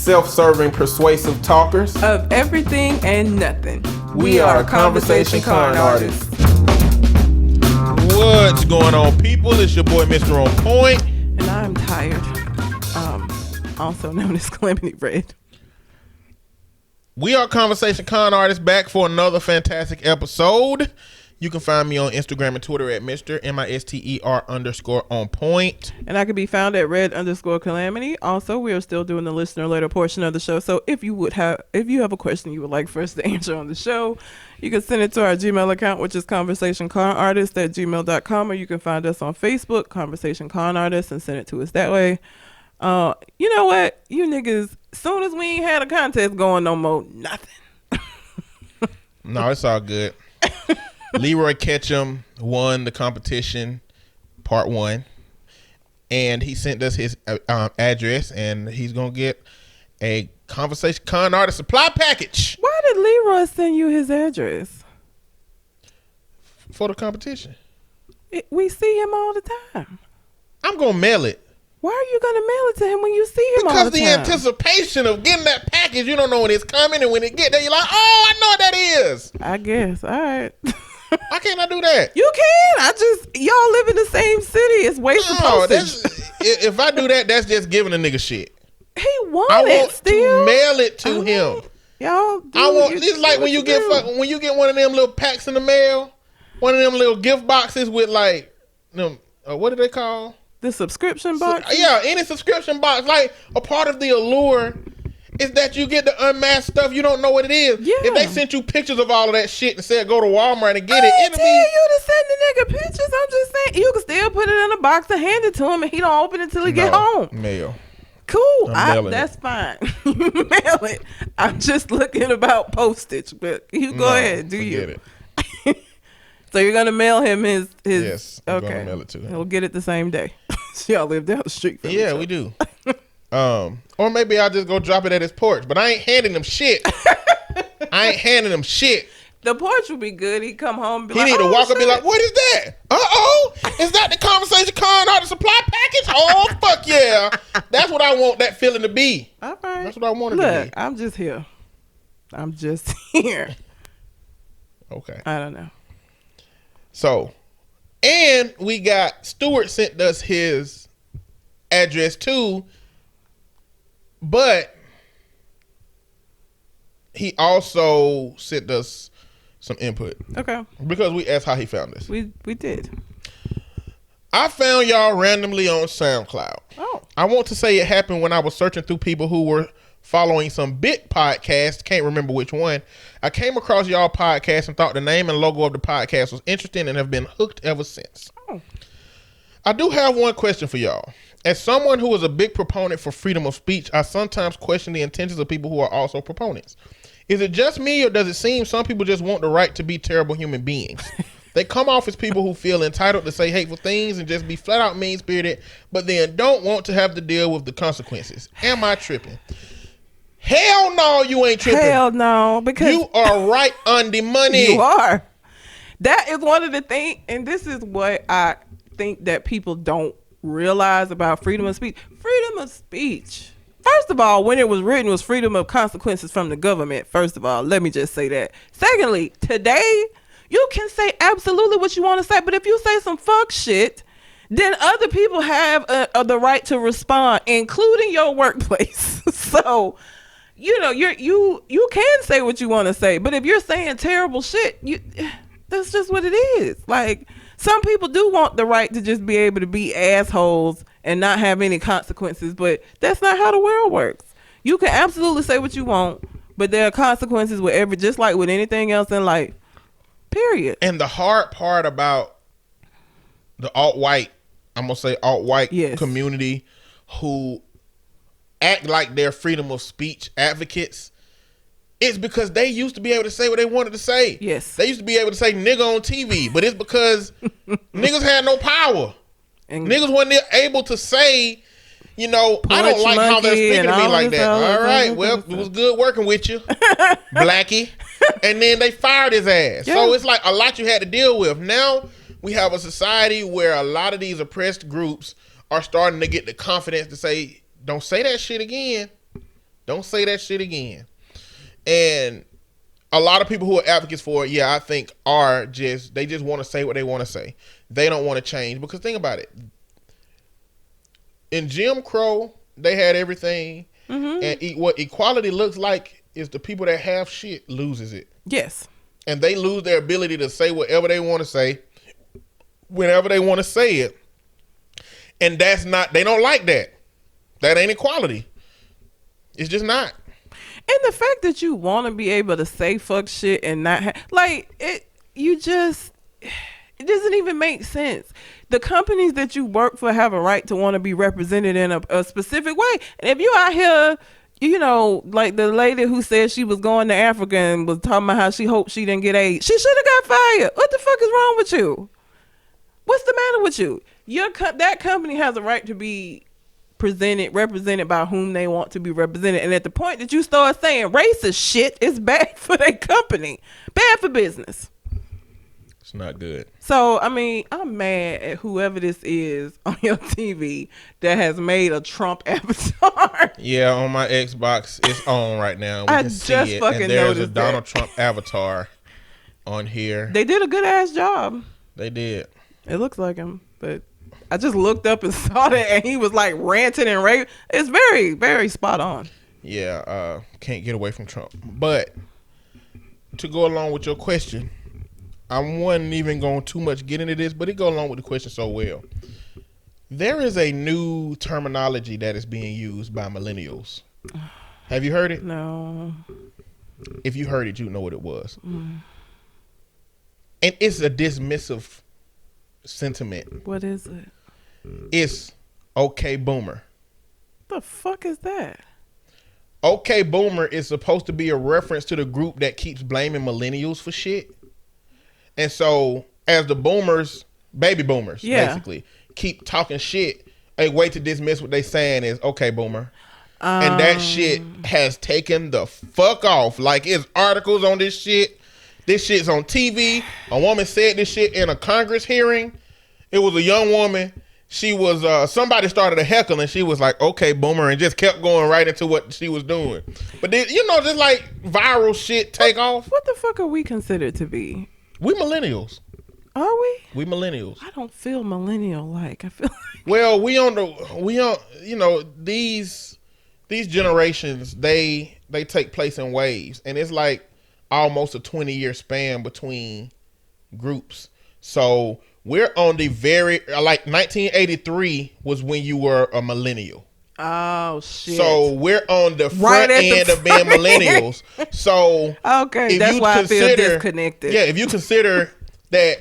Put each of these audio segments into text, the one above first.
self-serving, persuasive talkers of everything and nothing. We are Conversation Con Artists. What's going on, people? It's your boy, Mr. On Point. And I'm tired. Also known as Calamity Red. We are Conversation Con Artists, back for another fantastic episode. You can find me on Instagram and Twitter at Mr. MISTER_on point. And I can be found at red_calamity. Also, we are still doing the listener letter portion of the show. So if you have a question you would like for us to answer on the show, you can send it to our Gmail account, which is conversationconartist@gmail.com, or you can find us on Facebook, Conversation Con Artists, and send it to us that way. You know what? You niggas, soon as we ain't had a contest going no more, nothing. No, it's all good. Leroy Ketchum won the competition, part 1, and he sent us his address, and he's gonna get a Conversation Con Artist supply package. Why did Leroy send you his address? For the competition. We see him all the time. I'm gonna mail it. Why are you gonna mail it to him when you see him all the time? Because the anticipation of getting that package, you don't know when it's coming, and when it get there, you're like, oh, I know what that is. I guess. All right. Why can't I do that? You can. Y'all live in the same city. It's waste of postage. If I do that, that's just giving a nigga shit. He won I it want still. to mail it to him. Y'all It's like when you get one of them little packs in the mail, one of them little gift boxes with like them. What do they call? The subscription box? Yeah, any subscription box. Like, a part of the allure is that you get the unmasked stuff. You don't know what it is. Yeah. If they sent you pictures of all of that shit and said go to Walmart and get I it, ain't tell you to send the nigga pictures. I'm just saying, you can still put it in a box and hand it to him, and he don't open it till he get home. Mail. Cool. That's fine. Mail it. I'm just looking about postage, but you go ahead. Do you? It. So you're gonna mail him his Yes. I'm okay. gonna mail it to him. He'll get it the same day. Y'all live down the street from each Yeah, other. we do. Or maybe I'll just go drop it at his porch. But I ain't handing him shit. The porch would be good. He'd come home and be He like, need to walk up and be shit. like, what is that? Is that the Conversation Con Artist supply package? Oh, fuck yeah. That's what I want that feeling to be. All right. That's what I want it Look, to be. I'm just here. Okay. I don't know. So, and we got Stuart sent us his address too, but he also sent us some input. Okay. Because we asked how he found us. We did. I found y'all randomly on SoundCloud. Oh. I want to say it happened when I was searching through people who were following some big podcast. Can't remember which one. I came across y'all podcast and thought the name and logo of the podcast was interesting and have been hooked ever since. Oh. I do have one question for y'all. As someone who is a big proponent for freedom of speech, I sometimes question the intentions of people who are also proponents. Is it just me, or does it seem some people just want the right to be terrible human beings? They come off as people who feel entitled to say hateful things and just be flat out mean-spirited, but then don't want to have to deal with the consequences. Am I tripping? Hell no, you ain't tripping. Hell no, because you are right on the money. You are. That is one of the things, and this is what I think that people don't realize about freedom of speech. Freedom of speech, first of all, when it was written, was freedom of consequences from the government. First of all, let me just say that. Secondly, today, you can say absolutely what you want to say, but if you say some fuck shit, then other people have the right to respond, including your workplace. So, you know, you can say what you want to say, but if you're saying terrible shit, that's just what it is. Like, some people do want the right to just be able to be assholes and not have any consequences, but that's not how the world works. You can absolutely say what you want, but there are consequences with just like with anything else in life. Period. And the hard part about the alt-white, I'm going to say alt-white community who act like they're freedom of speech advocates, it's because they used to be able to say what they wanted to say. Yes. They used to be able to say nigga on TV, but it's because niggas had no power. And niggas wasn't able to say, you know, I don't like how they're speaking to me like that. All right, well, it was good working with you, Blackie. And then they fired his ass. Yeah. So it's like a lot you had to deal with. Now we have a society where a lot of these oppressed groups are starting to get the confidence to say, don't say that shit again. Don't say that shit again. And a lot of people who are advocates for it, I think they just want to say what they want to say. They don't want to change, because think about it. In Jim Crow, they had everything, and what equality looks like is the people that have shit loses it. Yes. And they lose their ability to say whatever they want to say, whenever they want to say it. And they don't like that. That ain't equality. It's just not. And the fact that you want to be able to say fuck shit and not it doesn't even make sense. The companies that you work for have a right to want to be represented in a specific way. And if you out here, like the lady who said she was going to Africa and was talking about how she hoped she didn't get AIDS, she should have got fired. What the fuck is wrong with you? What's the matter with you? That company has a right to be represented by whom they want to be represented. And at the point that you start saying racist shit, it's bad for their company, bad for business. It's not good. So, I mean, I'm mad at whoever this is on your TV that has made a Trump avatar. Yeah, on my Xbox, it's on right now. We I can just see it. fucking And there's a noticed Donald that. Trump avatar on here. They did a good ass job. They did. It looks like him, but I just looked up and saw that, and he was like ranting and raving. It's very, very spot on. Yeah, can't get away from Trump. But to go along with your question, I wasn't even going too much get into this, but it goes along with the question so well. There is a new terminology that is being used by millennials. Have you heard it? No. If you heard it, you know what it was. And it's a dismissive sentiment. What is it? It's okay boomer. The fuck is that? Okay boomer is supposed to be a reference to the group that keeps blaming millennials for shit. And so as the boomers, baby boomers, basically, keep talking shit, a way to dismiss what they saying is okay boomer. And that shit has taken the fuck off. Like, it's articles on this shit. This shit's on TV. A woman said this shit in a Congress hearing. It was a young woman. She was, somebody started a heckle and she was like, okay, boomer, and just kept going right into what she was doing. But then, just like viral shit take off. What the fuck are we considered to be? We millennials. Are we? We millennials. I don't feel millennial-like. I feel like... Well, these generations, they take place in waves. And it's like almost a 20-year span between groups. So we're on the like 1983 was when you were a millennial. Oh shit! So we're on the front end of being millennials. So okay, that's why I feel disconnected. Yeah, if you consider that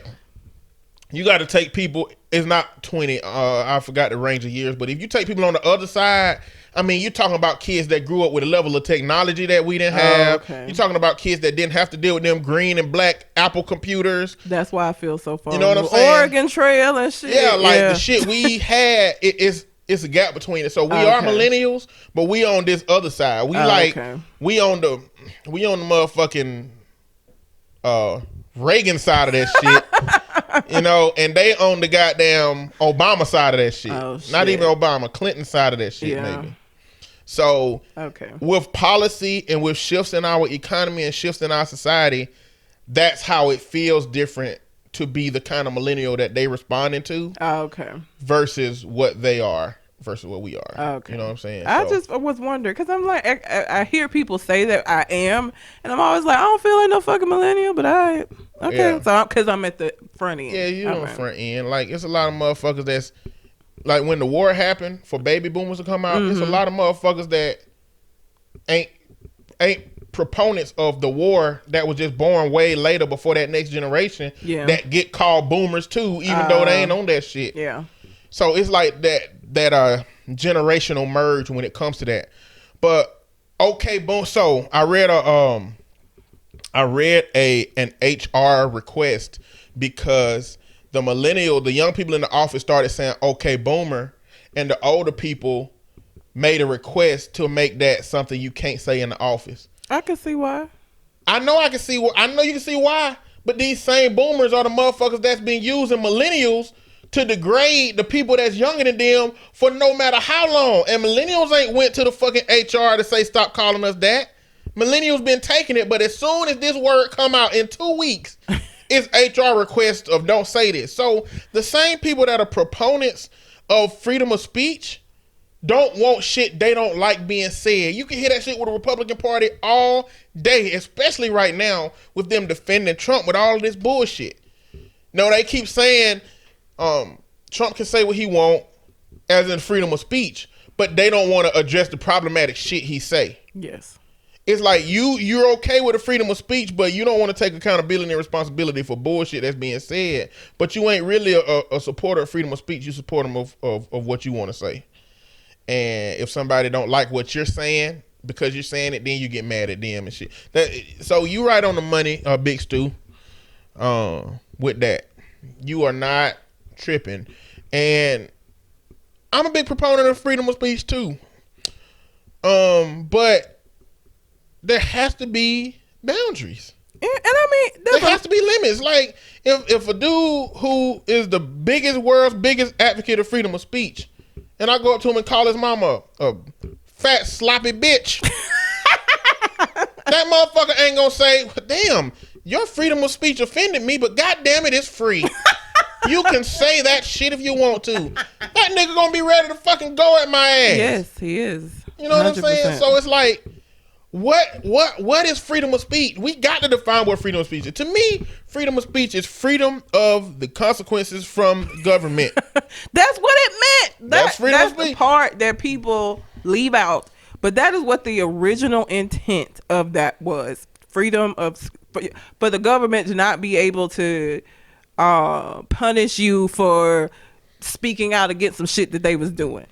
you got to take people, it's not 20. I forgot the range of years, but if you take people on the other side, I mean, you're talking about kids that grew up with a level of technology that we didn't have. Okay. You're talking about kids that didn't have to deal with them green and black Apple computers. That's why I feel so far. You know what I'm saying? Oregon Trail and shit. Yeah, like the shit we had, it's a gap between it. So we are millennials, but we on this other side. We we on the motherfucking Reagan side of that shit. And they on the goddamn Obama side of that shit. Oh, shit. Not even Obama, Clinton side of that shit, maybe. So with policy and with shifts in our economy and shifts in our society, that's how it feels different to be the kind of millennial that they responding to. Versus what they are versus what we are. You know what I'm saying? I just was wondering, because I'm like, I hear people say that I am, and I'm always like, I don't feel like no fucking millennial, but so because I'm at the front end. Yeah, you're on the front end. Like, it's a lot of motherfuckers that's like, when the war happened for baby boomers to come out, it's a lot of motherfuckers that ain't proponents of the war that was just born way later before that next generation that get called boomers too, even though they ain't on that shit. Yeah. So it's like that generational merge when it comes to that. But okay, boom. So I read an HR request because the young people in the office started saying okay boomer, and the older people made a request to make that something you can't say in the office. I can see why. I know you can see why, but these same boomers are the motherfuckers that's been using millennials to degrade the people that's younger than them for no matter how long. And millennials ain't went to the fucking HR to say stop calling us that. Millennials been taking it, but as soon as this word come out in 2 weeks, it's HR request of don't say this. So the same people that are proponents of freedom of speech don't want shit they don't like being said. You can hear that shit with the Republican Party all day, especially right now with them defending Trump with all of this bullshit. No, they keep saying Trump can say what he want as in freedom of speech, but they don't want to address the problematic shit he say. Yes. It's like you're okay with the freedom of speech, but you don't want to take accountability and responsibility for bullshit that's being said. But you ain't really a supporter of freedom of speech. You support them of what you want to say. And if somebody don't like what you're saying because you're saying it, then you get mad at them and shit. So you right on the money, Big Stu, with that. You are not tripping. And I'm a big proponent of freedom of speech too. But there has to be boundaries. And I mean, there has to be limits. Like if a dude who is the world's biggest advocate of freedom of speech, and I go up to him and call his mama a fat sloppy bitch, that motherfucker ain't gonna say, damn, your freedom of speech offended me, but goddamn it, it's free. You can say that shit if you want to. That nigga gonna be ready to fucking go at my ass. Yes, he is. You know 100%. What I'm saying? So it's like, what is freedom of speech? We got to define what freedom of speech is. To me, freedom of speech is freedom of the consequences from government. That's what it meant. That's freedom of speech. That's the part that people leave out. But that is what the original intent of that was. Freedom of, for the government to not be able to punish you for speaking out against some shit that they was doing.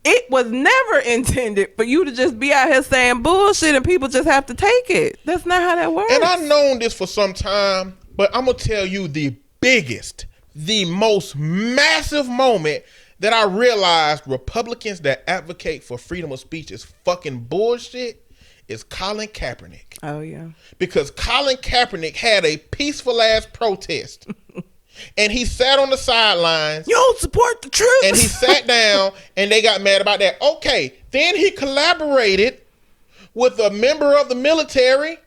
It was never intended for you to just be out here saying bullshit and people just have to take it. That's not how that works. And I've known this for some time, but I'm going to tell you the most massive moment that I realized Republicans that advocate for freedom of speech is fucking bullshit is Colin Kaepernick. Oh, yeah. Because Colin Kaepernick had a peaceful ass protest. And he sat on the sidelines. You don't support the troops. And he sat down and they got mad about that. Okay. Then he collaborated with a member of the military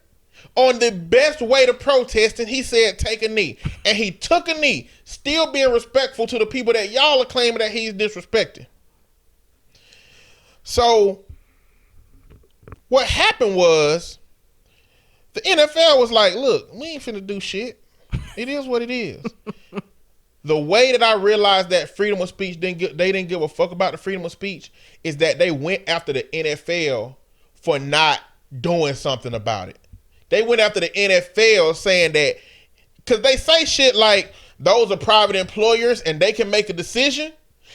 on the best way to protest. And he said, take a knee. And he took a knee, still being respectful to the people that y'all are claiming that he's disrespecting. So what happened was the NFL was like, look, we ain't finna do shit. It is what it is. The way that I realized that freedom of speech they didn't give a fuck about the freedom of speech is that they went after the NFL for not doing something about it. They went after the NFL saying that, because they say shit like those are private employers and they can make a decision,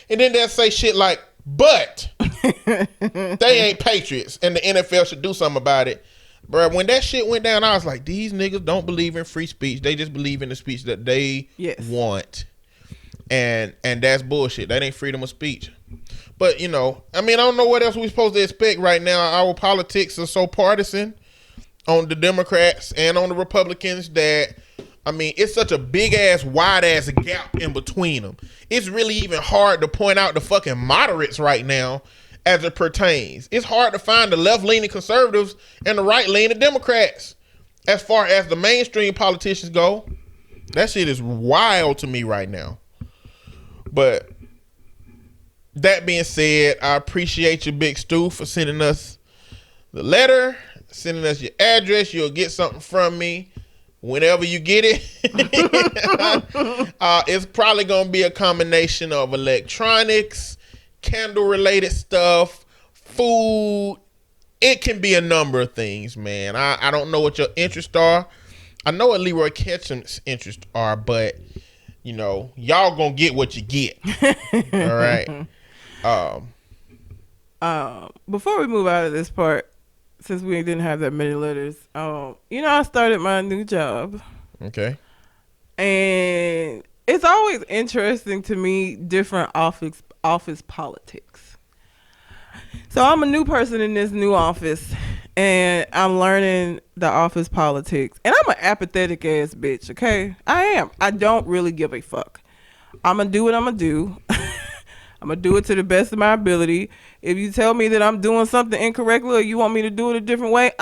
and then they'll say shit like, but they ain't patriots and the NFL should do something about it. Bro, when that shit went down, I was like, these niggas don't believe in free speech. They just believe in the speech that they want. And that's bullshit. That ain't freedom of speech. But, you know, I mean, I don't know what else we're supposed to expect right now. Our politics are so partisan on the Democrats and on the Republicans that, I mean, it's such a big-ass, wide-ass gap in between them. It's really even hard to point out the fucking moderates right now as it pertains. It's hard to find the left-leaning conservatives and the right-leaning Democrats. As far as the mainstream politicians go, that shit is wild to me right now. But that being said, I appreciate you, Big Stu, for sending us the letter, sending us your address. You'll get something from me whenever you get it. It's probably going to be a combination of electronics, candle-related stuff, food. It can be a number of things, man. I don't know what your interests are. I know what Leroy Ketchum's interests are, but, you know, y'all gonna get what you get. All right. Before we move out of this part, since we didn't have that many letters, you know, I started my new job. Okay. And it's always interesting to me, different office politics. So I'm a new person in this new office, and I'm learning the office politics. And I'm an apathetic ass bitch, okay? I am. I don't really give a fuck. I'm gonna do what I'm gonna do. I'm gonna do it to the best of my ability. If you tell me that I'm doing something incorrectly or you want me to do it a different way,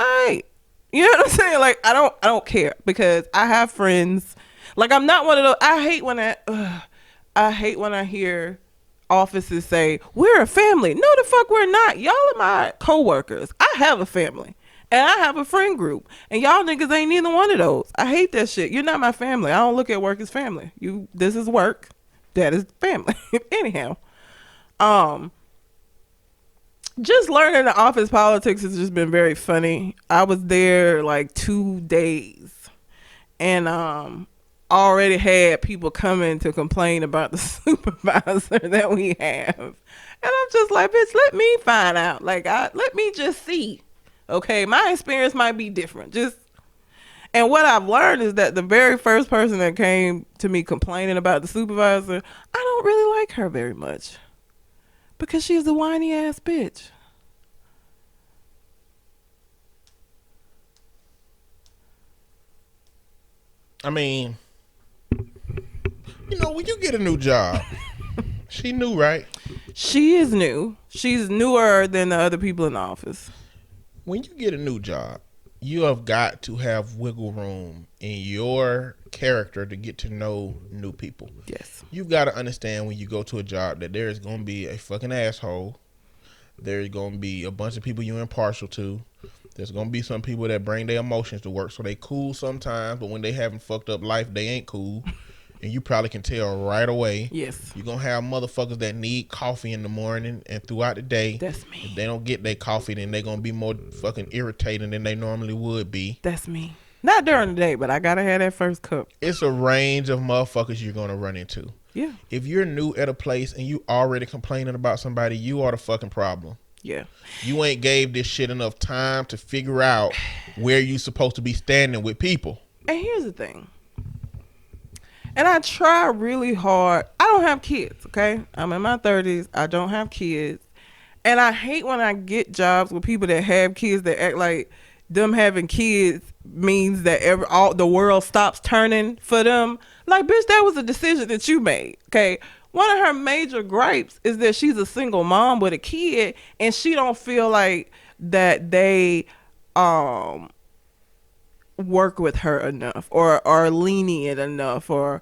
you know what I'm saying? Like I don't care, because I have friends. Like I'm not one of those. I hate when I hear offices say we're a family. No, the fuck we're not. Y'all are my coworkers. I have a family and I have a friend group, and y'all niggas ain't neither one of those. I hate that shit. You're not my family. I don't look at work as family. This is work. That is family. Anyhow. Just learning the office politics has just been very funny. I was there like 2 days, and already had people coming to complain about the supervisor that we have, and I'm just like, bitch, let me find out. Like, let me just see. Okay, my experience might be different. And what I've learned is that the very first person that came to me complaining about the supervisor, I don't really like her very much. Because she's a whiny ass bitch. I mean, when you get a new job, she new, right? She is new. She's newer than the other people in the office. When you get a new job, you have got to have wiggle room in your character to get to know new people. Yes. You've got to understand when you go to a job that there is going to be a fucking asshole. There's going to be a bunch of people you're impartial to. There's going to be some people that bring their emotions to work. So they cool sometimes, but when they haven't fucked up life, they ain't cool. And you probably can tell right away. Yes. You're going to have motherfuckers that need coffee in the morning and throughout the day. That's me. If they don't get their coffee, then they're going to be more fucking irritating than they normally would be. That's me. Not during the day, but I got to have that first cup. It's a range of motherfuckers you're going to run into. Yeah. If you're new at a place and you already complaining about somebody, you are the fucking problem. Yeah. You ain't gave this shit enough time to figure out where you supposed to be standing with people. And here's the thing. And I try really hard. I don't have kids, okay? I'm in my 30s. I don't have kids. And I hate when I get jobs with people that have kids that act like them having kids means that all the world stops turning for them. Like, bitch, that was a decision that you made, okay? One of her major gripes is that she's a single mom with a kid, and she don't feel like that they work with her enough, or are lenient enough, or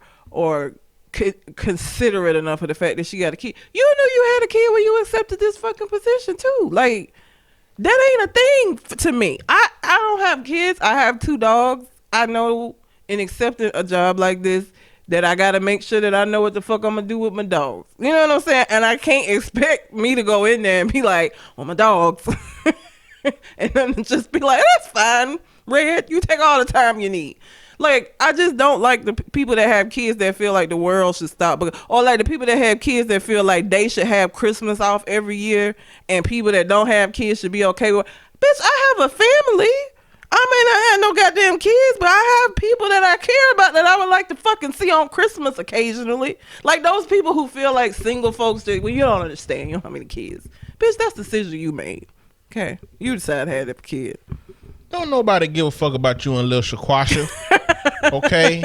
considerate enough of the fact that she got a kid. You knew you had a kid when you accepted this fucking position too. Like, that ain't a thing to me. I don't have kids. I have 2 dogs. I know in accepting a job like this that I got to make sure that I know what the fuck I'm going to do with my dogs. You know what I'm saying? And I can't expect me to go in there and be like, well, my dogs. And then just be like, that's fine, Red. You take all the time you need. Like, I just don't like the people that have kids that feel like the world should stop. Or like the people that have kids that feel like they should have Christmas off every year, and people that don't have kids should be okay with. Bitch, I have a family. I may not have no goddamn kids, but I have people that I care about that I would like to fucking see on Christmas occasionally. Like those people who feel like single folks, well, you don't understand. You don't have many kids. Bitch, that's the decision you made. Okay? You decided to have that kid. Don't nobody give a fuck about you and Lil Shaquasha. Okay?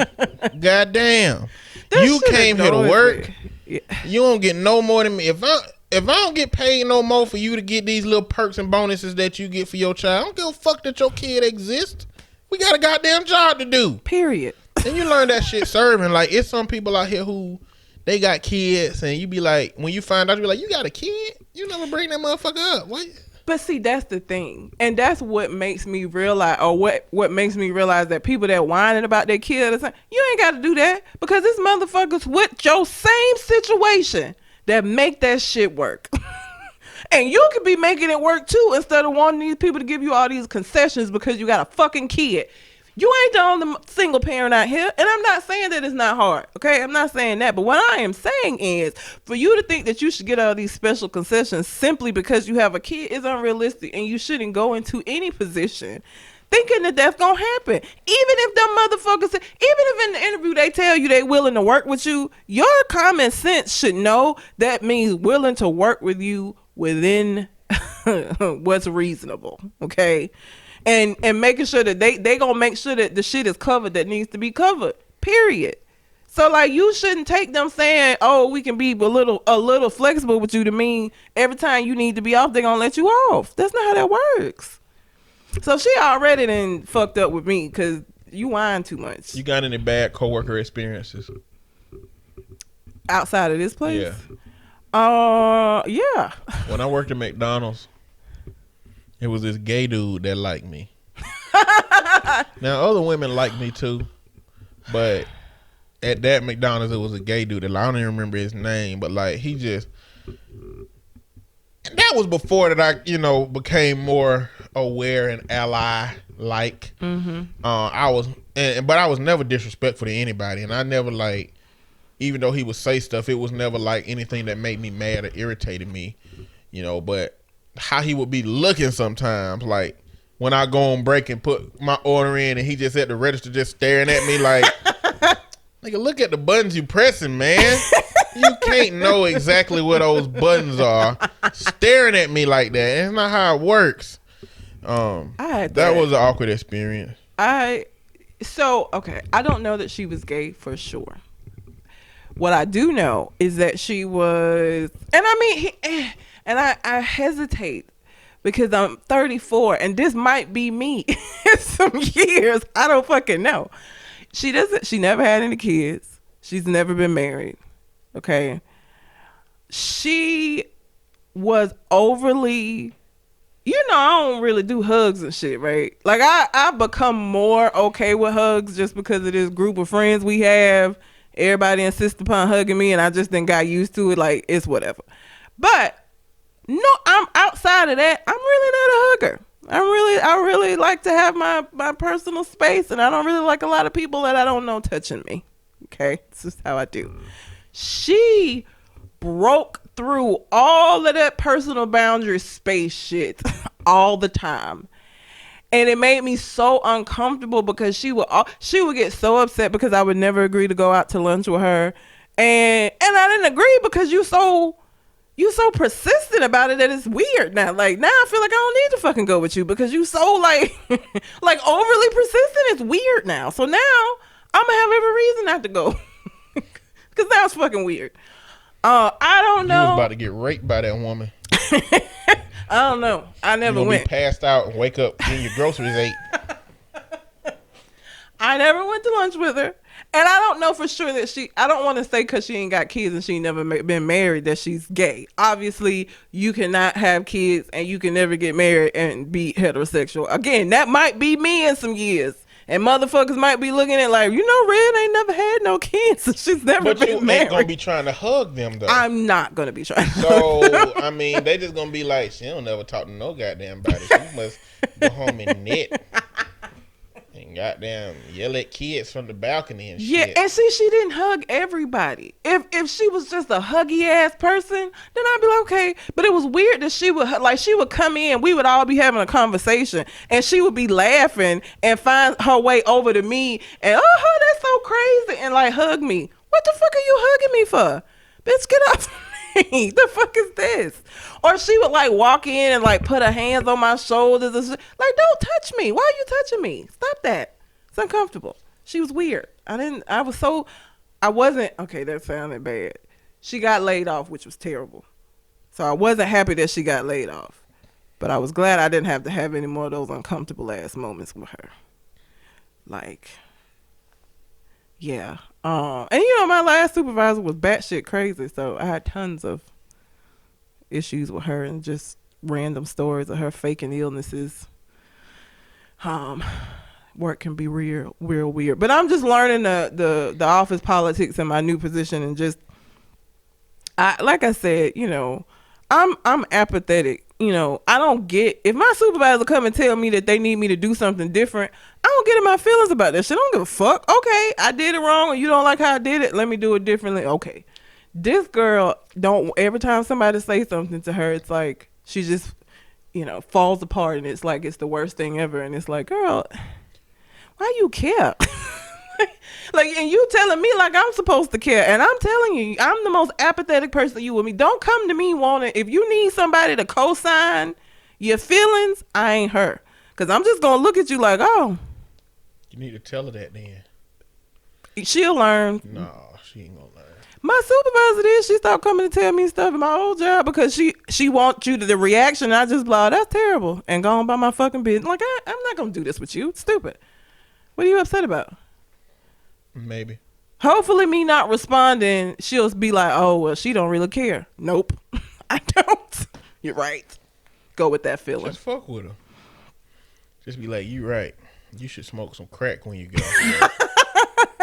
Goddamn. You came here to work. Yeah. You don't get no more than me. If I don't get paid no more for you to get these little perks and bonuses that you get for your child, I don't give a fuck that your kid exists. We got a goddamn job to do. Period. And you learn that shit serving. Like, it's some people out here who they got kids, and you be like, when you find out, you be like, you got a kid? You never bring that motherfucker up. What? But see, that's the thing. And that's what makes me realize, or what makes me realize that people that whining about their kids, you ain't got to do that, because this motherfucker's with your same situation that make that shit work. And you could be making it work too, instead of wanting these people to give you all these concessions because you got a fucking kid. You ain't the only single parent out here. And I'm not saying that it's not hard. Okay? I'm not saying that. But what I am saying is, for you to think that you should get all these special concessions simply because you have a kid is unrealistic. And you shouldn't go into any position thinking that that's going to happen. Even if them motherfuckers, even if in the interview they tell you they willing to work with you, your common sense should know that means willing to work with you within what's reasonable. Okay? And making sure that they gonna make sure that the shit is covered that needs to be covered. Period. So like you shouldn't take them saying, "Oh, we can be a little flexible with you," to mean every time you need to be off, they're gonna let you off. That's not how that works. So she already done fucked up with me because you whine too much. You got any bad coworker experiences outside of this place? Yeah. When I worked at McDonald's, it was this gay dude that liked me. Now other women liked me too, but at that McDonald's it was a gay dude that I don't even remember his name, but like he just, that was before that I became more aware and ally like. I was, but I was never disrespectful to anybody, and I never like, even though he would say stuff, it was never like anything that made me mad or irritated me, but how he would be looking sometimes, like when I go on break and put my order in and he just at the register just staring at me like, nigga, look at the buttons you pressing, man. You can't know exactly what those buttons are. Staring at me like that. It's not how it works. That was an awkward experience. I don't know that she was gay for sure. What I do know is that she was, and I mean, I hesitate because I'm 34 and this might be me in some years. I don't fucking know. She never had any kids. She's never been married. Okay. She was overly, I don't really do hugs and shit, right? Like I've become more okay with hugs just because of this group of friends we have. Everybody insists upon hugging me and I just then got used to it. Like it's whatever. But no, I'm outside of that. I'm really not a hugger. I really like to have my personal space, and I don't really like a lot of people that I don't know touching me. Okay, this is how I do. She broke through all of that personal boundary space shit all the time, and it made me so uncomfortable because she would get so upset because I would never agree to go out to lunch with her, and I didn't agree because you so persistent about it that it's weird now. Like now I feel like I don't need to fucking go with you because you so like like overly persistent. It's weird now. So now I'm gonna have every reason not to go because now it's fucking weird. I don't know. You was about to get raped by that woman. I don't know. I never went. Be passed out and wake up when your groceries ate. I never went to lunch with her. And I don't know for sure that I don't want to say because she ain't got kids and she never been married that she's gay. Obviously, you cannot have kids and you can never get married and be heterosexual. Again, that might be me in some years. And motherfuckers might be looking at like, Red ain't never had no kids. So she's never been married. But you ain't going to be trying to hug them, though. I'm not going to be trying to So, I mean, they just going to be like, she don't never talk to no goddamn body. She must go home and knit. And goddamn yell at kids from the balcony and shit. Yeah, and see, she didn't hug everybody. If she was just a huggy ass person, then I'd be like, okay. But it was weird that she would come in, we would all be having a conversation, and she would be laughing and find her way over to me and that's so crazy and like hug me. What the fuck are you hugging me for? Bitch, get off me. The fuck is this? Or she would like walk in and like put her hands on my shoulders and like, don't touch me. Why are you touching me? Stop that. It's uncomfortable. She was weird. I wasn't, okay, that sounded bad. She got laid off, which was terrible. So I wasn't happy that she got laid off. But I was glad I didn't have to have any more of those uncomfortable ass moments with her. Like, yeah. And my last supervisor was batshit crazy, so I had tons of issues with her and just random stories of her faking illnesses. Work can be real weird. But I'm just learning the office politics in my new position, and just like I said, I'm apathetic. I don't get, if my supervisor come and tell me that they need me to do something different, I don't get in my feelings about that shit. I don't give a fuck. Okay, I did it wrong and you don't like how I did it, let me do it differently. Okay. This girl every time somebody say something to her, it's like she just, falls apart, and it's like it's the worst thing ever. And it's like, girl, why you care? Like, and you telling me like I'm supposed to care, and I'm telling you, I'm the most apathetic person you with me. Don't come to me wanting, if you need somebody to co-sign your feelings, I ain't her. Because I'm just going to look at you like, oh. You need to tell her that then. She'll learn. No, she ain't gonna learn. My supervisor did. She stopped coming to tell me stuff in my old job because she wants you to the reaction. I just blah, that's terrible, and go on by my fucking business. Like I'm not gonna do this with you. It's stupid. What are you upset about? Maybe. Hopefully, me not responding, she'll be like, "Oh well, she don't really care." Nope, I don't. You're right. Go with that feeling. Just fuck with her. Just be like, you right. You should smoke some crack when you go.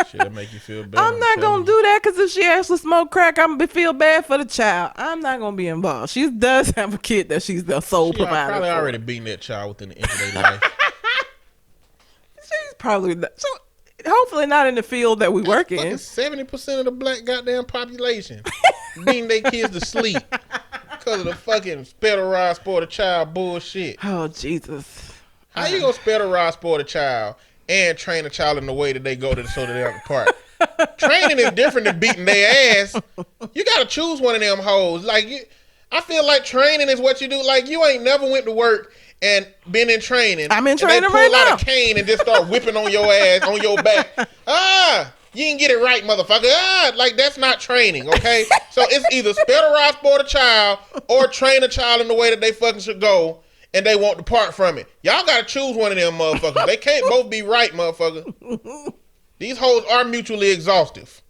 Shit'll make you feel better. I'm not gonna do that because if she actually smoke crack, I'm gonna feel bad for the child. I'm not gonna be involved. She does have a kid that she's the sole provider. Probably for. already beating that child within the inch of their life. She's probably not, so. Hopefully not in the field that we work in. 70% of the black goddamn population beating their kids to sleep because of the fucking spell-a-ride spoil a child bullshit. Oh Jesus! How you gonna spell-a-ride spoil a child and train a child in the way that they go to so that they don't depart? Training is different than beating their ass. You gotta choose one of them hoes. I feel like training is what you do. Like you ain't never went to work and been in training. I'm in training and right they pull now. out a cane and just start whipping on your ass, on your back. You didn't get it right, motherfucker. Like that's not training, okay? So it's either spell a ride for the child or train a child in the way that they fucking should go and they won't depart from it. Y'all gotta choose one of them motherfuckers. They can't both be right, motherfucker. These hoes are mutually exhaustive.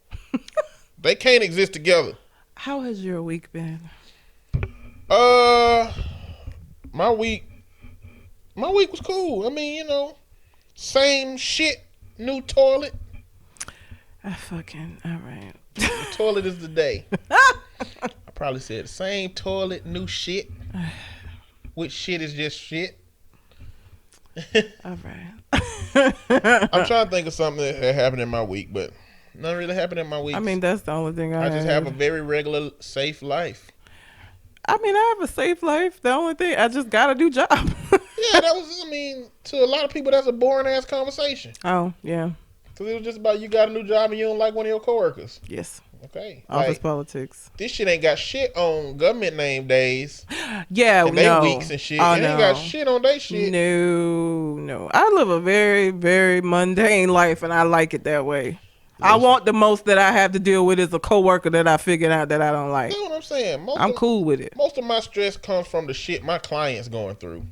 They can't exist together. How has your week been? My week was cool. I mean, same shit, new toilet. All right. The toilet is the day. I probably said same toilet, new shit. Which shit is just shit. All right. I'm trying to think of something that happened in my week, but nothing really happened in my week. I mean, that's the only thing I just have a very regular, safe life. I mean, I have a safe life. The only thing, I just got a new job. Yeah, to a lot of people, that's a boring ass conversation. Oh, yeah. Because it was just about you got a new job and you don't like one of your coworkers. Yes. Okay. Office politics. This shit ain't got shit on government name days. Yeah, and they weeks and shit. Oh, it ain't got shit on they shit. No. I live a very, very mundane life, and I like it that way. I want the most that I have to deal with is a coworker that I figured out that I don't like. That's what I'm saying. I'm cool with it. Most of my stress comes from the shit my clients going through.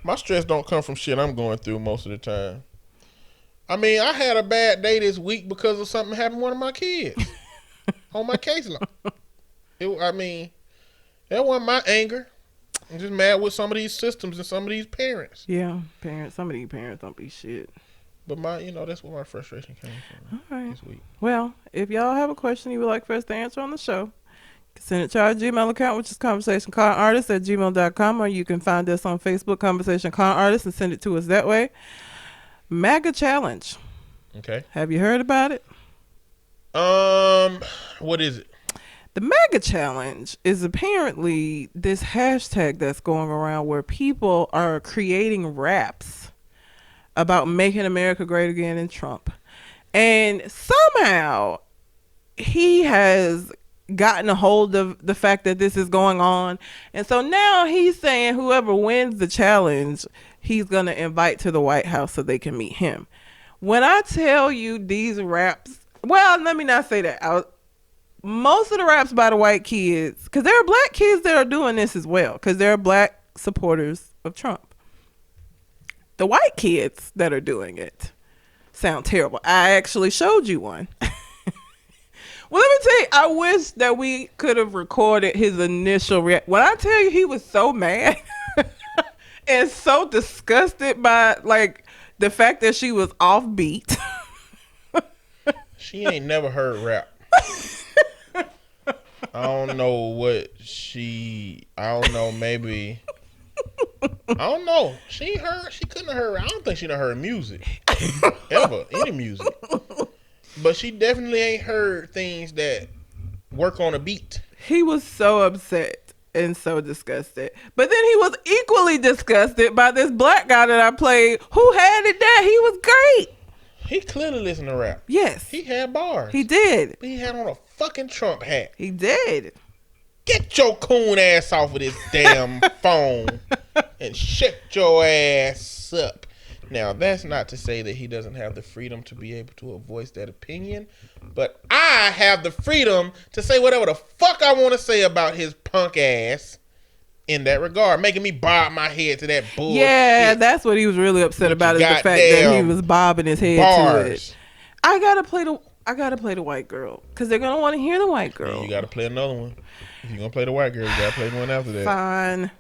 My stress don't come from shit I'm going through most of the time. I mean, I had a bad day this week because of something happened to one of my kids on my caseload. That wasn't my anger. I'm just mad with some of these systems and some of these parents. Yeah, some of these parents don't be shit. But that's where my frustration came from this week. Well, if y'all have a question you would like for us to answer on the show, you can send it to our Gmail account, which is conversationconartist@gmail.com, or you can find us on Facebook, Conversation Con Artist, and send it to us that way. MAGA Challenge. Okay. Have you heard about it? What is it? The MAGA Challenge is apparently this hashtag that's going around where people are creating raps about making America great again and Trump. And somehow he has gotten a hold of the fact that this is going on. And so now he's saying whoever wins the challenge, he's going to invite to the White House so they can meet him. When I tell you these raps, well, let me not say that. Most of the raps by the white kids, because there are black kids that are doing this as well, because there are black supporters of Trump. The white kids that are doing it sound terrible. I actually showed you one. Well, let me tell you, I wish that we could have recorded his initial reaction. When I tell you he was so mad and so disgusted by the fact that she was off beat. She ain't never heard rap. I don't know maybe. I don't know. She couldn't have heard. I don't think she done heard music. Ever. Any music. But she definitely ain't heard things that work on a beat. He was so upset and so disgusted. But then he was equally disgusted by this black guy that I played who had it that he was great. He clearly listened to rap. Yes. He had bars. He did. But he had on a fucking Trump hat. He did. Get your coon ass off of this damn phone and shut your ass up. Now, that's not to say that he doesn't have the freedom to be able to voice that opinion, but I have the freedom to say whatever the fuck I want to say about his punk ass in that regard, making me bob my head to that bullshit. Yeah, that's what he was really upset about, is the fact that he was bobbing his head to it. I gotta play the white girl, because they're gonna want to hear the white girl. Yeah, you gotta play another one. If you're gonna play the white girl, you gotta play the one after that. Fine.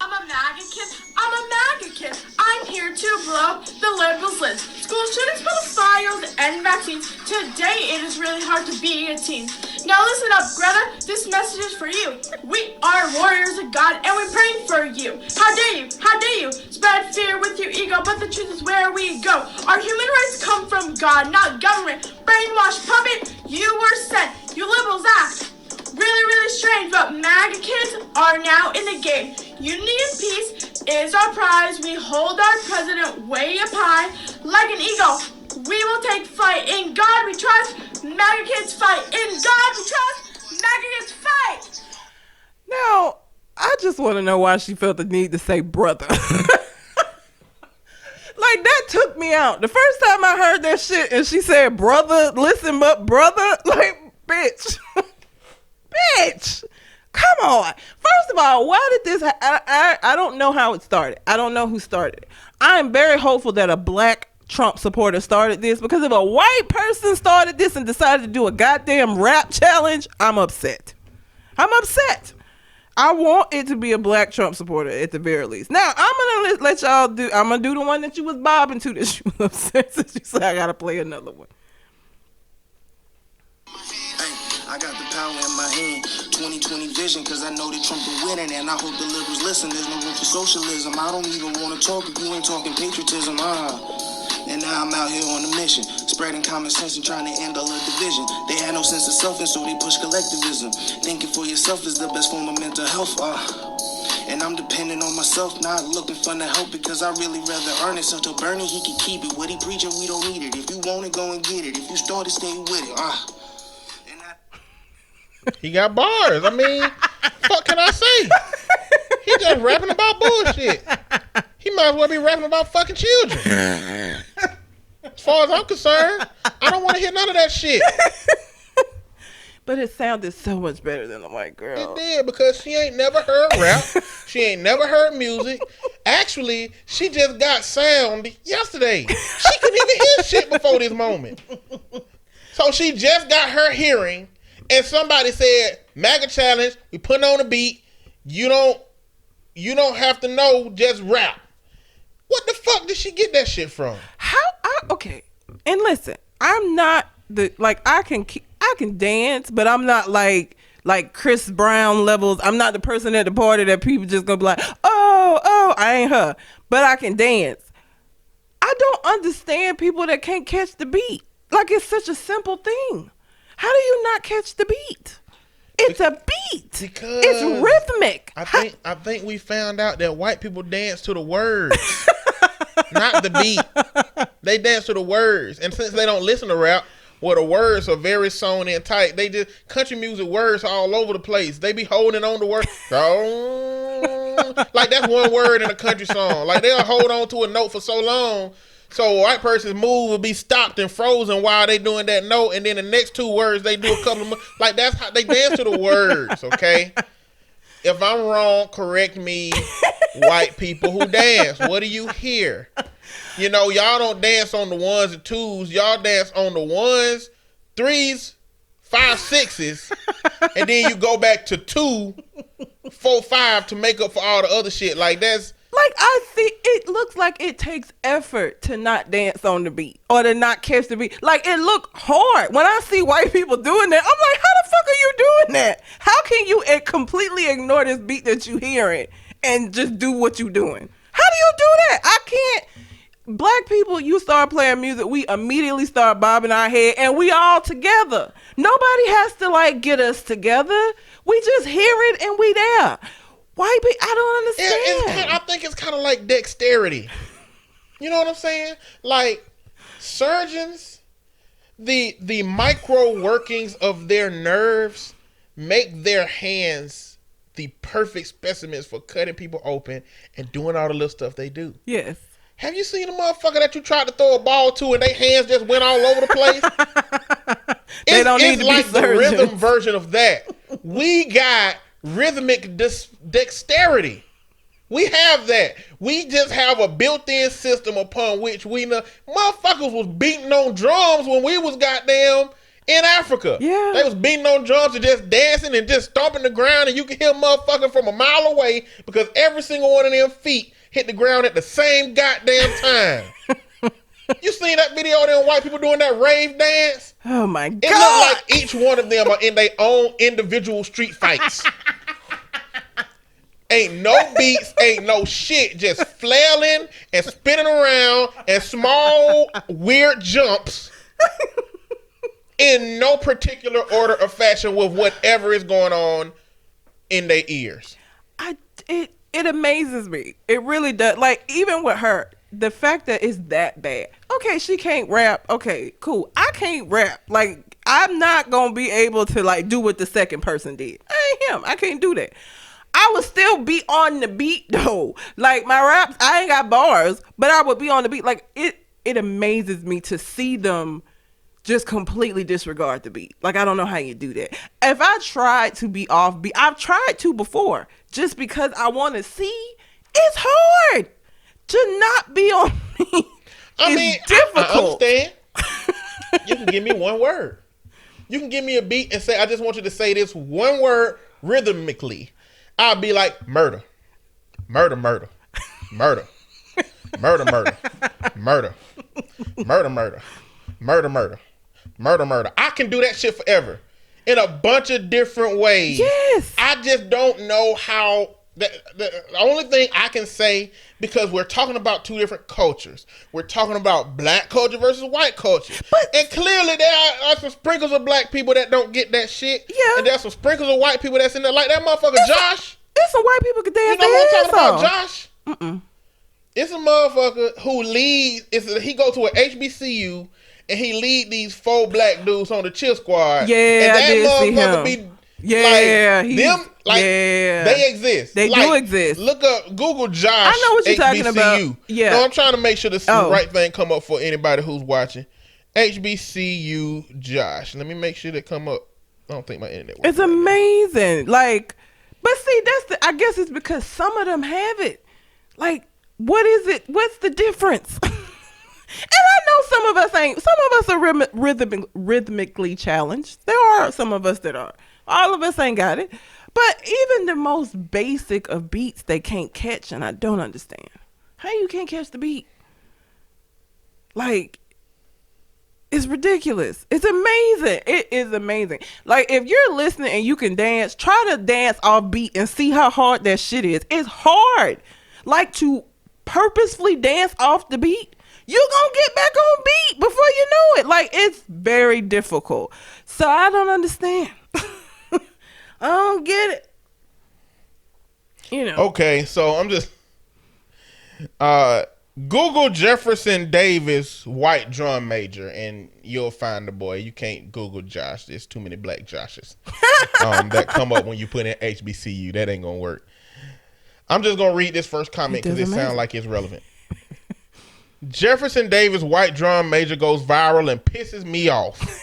I'm a MAGA kid. I'm a MAGA kid. I'm here to blow the liberals' lid. School shootings, pedophiles, and vaccines. Today it is really hard to be a teen. Now listen up, Greta. This message is for you. We are warriors of God, and we're praying for you. How dare you? How dare you spread fear with your ego? But the truth is where we go. Our human rights come from God, not government. Brainwashed puppet, you were sent. You liberals act really strange, but MAGA kids are now in the game. Unity and peace is our prize. We hold our president way up high. Like an eagle, we will take flight. In God we trust. MAGA kids fight. In God we trust. MAGA kids fight. Now, I just want to know why she felt the need to say brother. Like, that took me out. The first time I heard that shit and she said brother, listen up, brother. Like, bitch. Bitch, come on. First of all, why did this I don't know how it started. I don't know who started it. I am very hopeful that a black Trump supporter started this, because if a white person started this and decided to do a goddamn rap challenge, I'm upset. I'm upset. I want it to be a black Trump supporter at the very least. Now, I'm going to let y'all do, I'm going to do the one that you was bobbing to that you was upset, since you said I got to play another one. I got the power in my hand, 2020 vision, cause I know that Trump will win, and I hope the liberals listen. There's no room for socialism. I don't even want to talk if you ain't talking patriotism. And now I'm out here on a mission, spreading common sense and trying to end all the division. They had no sense of self, and so they push collectivism. Thinking for yourself is the best form of mental health. And I'm depending on myself, not looking for no help, because I really rather earn it. So till Bernie, he can keep it. What he preaching, we don't need it. If you want it, go and get it. If you start it, stay with it. He got bars. I mean, fuck can I say? He just rapping about bullshit. He might as well be rapping about fucking children. As far as I'm concerned, I don't want to hear none of that shit. But it sounded so much better than the white girl. It did, because she ain't never heard rap. She ain't never heard music. Actually, she just got sound yesterday. She couldn't even hear shit before this moment. So she just got her hearing. And somebody said, MAGA challenge, we putting on a beat. You don't have to know, just rap. What the fuck did she get that shit from? Okay. And listen, I'm not I can dance, but I'm not like Chris Brown levels. I'm not the person at the party that people just gonna be like, oh, I ain't her. But I can dance. I don't understand people that can't catch the beat. Like, it's such a simple thing. How do you not catch the beat? It's a beat. Because it's rhythmic. I think we found out that white people dance to the words, not the beat. They dance to the words. And since they don't listen to rap, where the words are very sewn in tight, they just, country music words all over the place. They be holding on to words. Like, that's one word in a country song. Like, they'll hold on to a note for so long. So a white person's move will be stopped and frozen while they doing that note, and then the next two words they do a couple of like, that's how they dance to the words. Okay, if I'm wrong, correct me, white people who dance. What do you hear? You know, y'all don't dance on the ones and twos. Y'all dance on the ones, threes, 5, 6s, and then you go back to 2, 4, 5 to make up for all the other shit. Like, that's. Like, I see, it looks like it takes effort to not dance on the beat or to not catch the beat. Like, it look hard. When I see white people doing that, I'm like, how the fuck are you doing that? How can you completely ignore this beat that you hearing and just do what you doing? How do you do that? I can't. Black people, you start playing music, we immediately start bobbing our head, and we all together. Nobody has to, like, get us together. We just hear it and we there. White people, I don't understand. I think it's kind of like dexterity. You know what I'm saying? Like, surgeons, the micro workings of their nerves make their hands the perfect specimens for cutting people open and doing all the little stuff they do. Yes. Have you seen a motherfucker that you tried to throw a ball to and their hands just went all over the place? They don't need to like be the surgeons. rhythm version of that. We got rhythmic dexterity. We have that. We just have a built-in system upon which we know. Motherfuckers was beating on drums when we was goddamn in Africa. Yeah. They was beating on drums and just dancing and just stomping the ground, and you can hear motherfuckers from a mile away because every single one of them feet hit the ground at the same goddamn time. You seen that video of them white people doing that rave dance? Oh my God. It looked like each one of them are in their own individual street fights. Ain't no beats, ain't no shit, just flailing and spinning around and small weird jumps in no particular order or fashion with whatever is going on in their ears. It amazes me. It really does. Like, even with her, the fact that it's that bad. Okay, she can't rap. Okay, cool. I can't rap. Like, I'm not gonna be able to like do what the second person did. I ain't him. I can't do that. I would still be on the beat though. Like, my raps, I ain't got bars, but I would be on the beat. Like, it amazes me to see them just completely disregard the beat. Like, I don't know how you do that. If I tried to be off beat, I've tried to before, just because I want to see. It's hard to not be on beat. It's difficult. I understand. You can give me one word. You can give me a beat and say, I just want you to say this one word rhythmically. I'll be like, murder, murder, murder, murder, murder, murder, murder, murder, murder, murder, murder, murder, murder. I can do that shit forever in a bunch of different ways. Yes. I just don't know how. The only thing I can say, because we're talking about two different cultures. We're talking about black culture versus white culture. And clearly there are some sprinkles of black people that don't get that shit. Yeah. And there's some sprinkles of white people that's in there. Like that motherfucker Josh. There's some white people could dance. You know what I'm talking about, Josh? Josh? It's a motherfucker who leads. He go to an HBCU and he lead these 4 black dudes on the chill squad. Yeah, and that I did motherfucker see him. be Yeah, like, them, like, they exist. They do exist. Look up, Google Josh. I know what you're talking about. Yeah. No, I'm trying to make sure the right thing come up for anybody who's watching. HBCU Josh. Let me make sure that come up. I don't think my internet works. It's amazing. Like, but see, I guess it's because some of them have it. Like, what is it? What's the difference? And I know some of us ain't. Some of us are rhythmically challenged. There are some of us that are. All of us ain't got it. But even the most basic of beats they can't catch, and I don't understand. How you can't catch the beat? Like, it's ridiculous. It's amazing. It is amazing. Like, if you're listening and you can dance, try to dance off beat and see how hard that shit is. It's hard. Like, to purposefully dance off the beat, you're gonna get back on beat before you know it. Like, it's very difficult. So I don't understand. I don't get it. You know. Okay, so I'm just Google Jefferson Davis white drum major and you'll find the boy. You can't Google Josh. There's too many black Joshes that come up when you put in HBCU. That ain't gonna work. I'm just gonna read this first comment because it sounds like it's relevant. Jefferson Davis white drum major goes viral and pisses me off.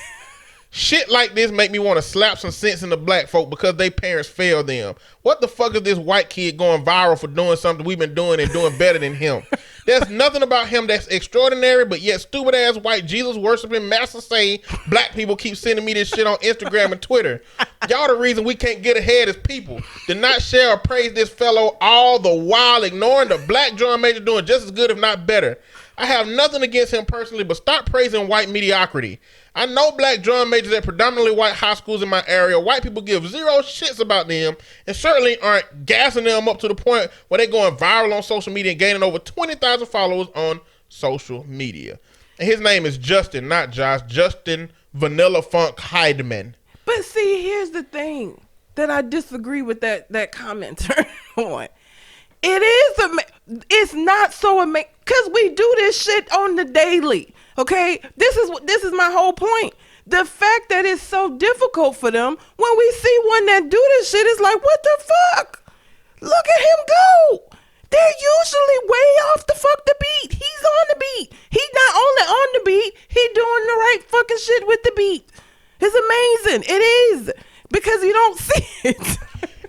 Shit like this make me want to slap some sense into black folk because they parents failed them. What the fuck is this white kid going viral for doing something we've been doing and doing better than him? There's nothing about him that's extraordinary, but yet stupid ass white Jesus worshiping master say black people keep sending me this shit on Instagram and Twitter. Y'all the reason we can't get ahead as people. Do not share or praise this fellow all the while ignoring the black drum major doing just as good if not better. I have nothing against him personally, but stop praising white mediocrity. I know black drum majors at predominantly white high schools in my area. White people give zero shits about them and certainly aren't gassing them up to the point where they're going viral on social media and gaining over 20,000 followers on social media. And his name is Justin, not Josh. Justin Vanilla Funk Heidemann. But see, here's the thing that I disagree with that commenter on. It's not so amazing because we do this shit on the daily. Okay, this is my whole point. The fact that it's so difficult for them when we see one that do this shit is like, what the fuck? Look at him go. They're usually way off the fuck the beat. He Listen, it is because you don't see it.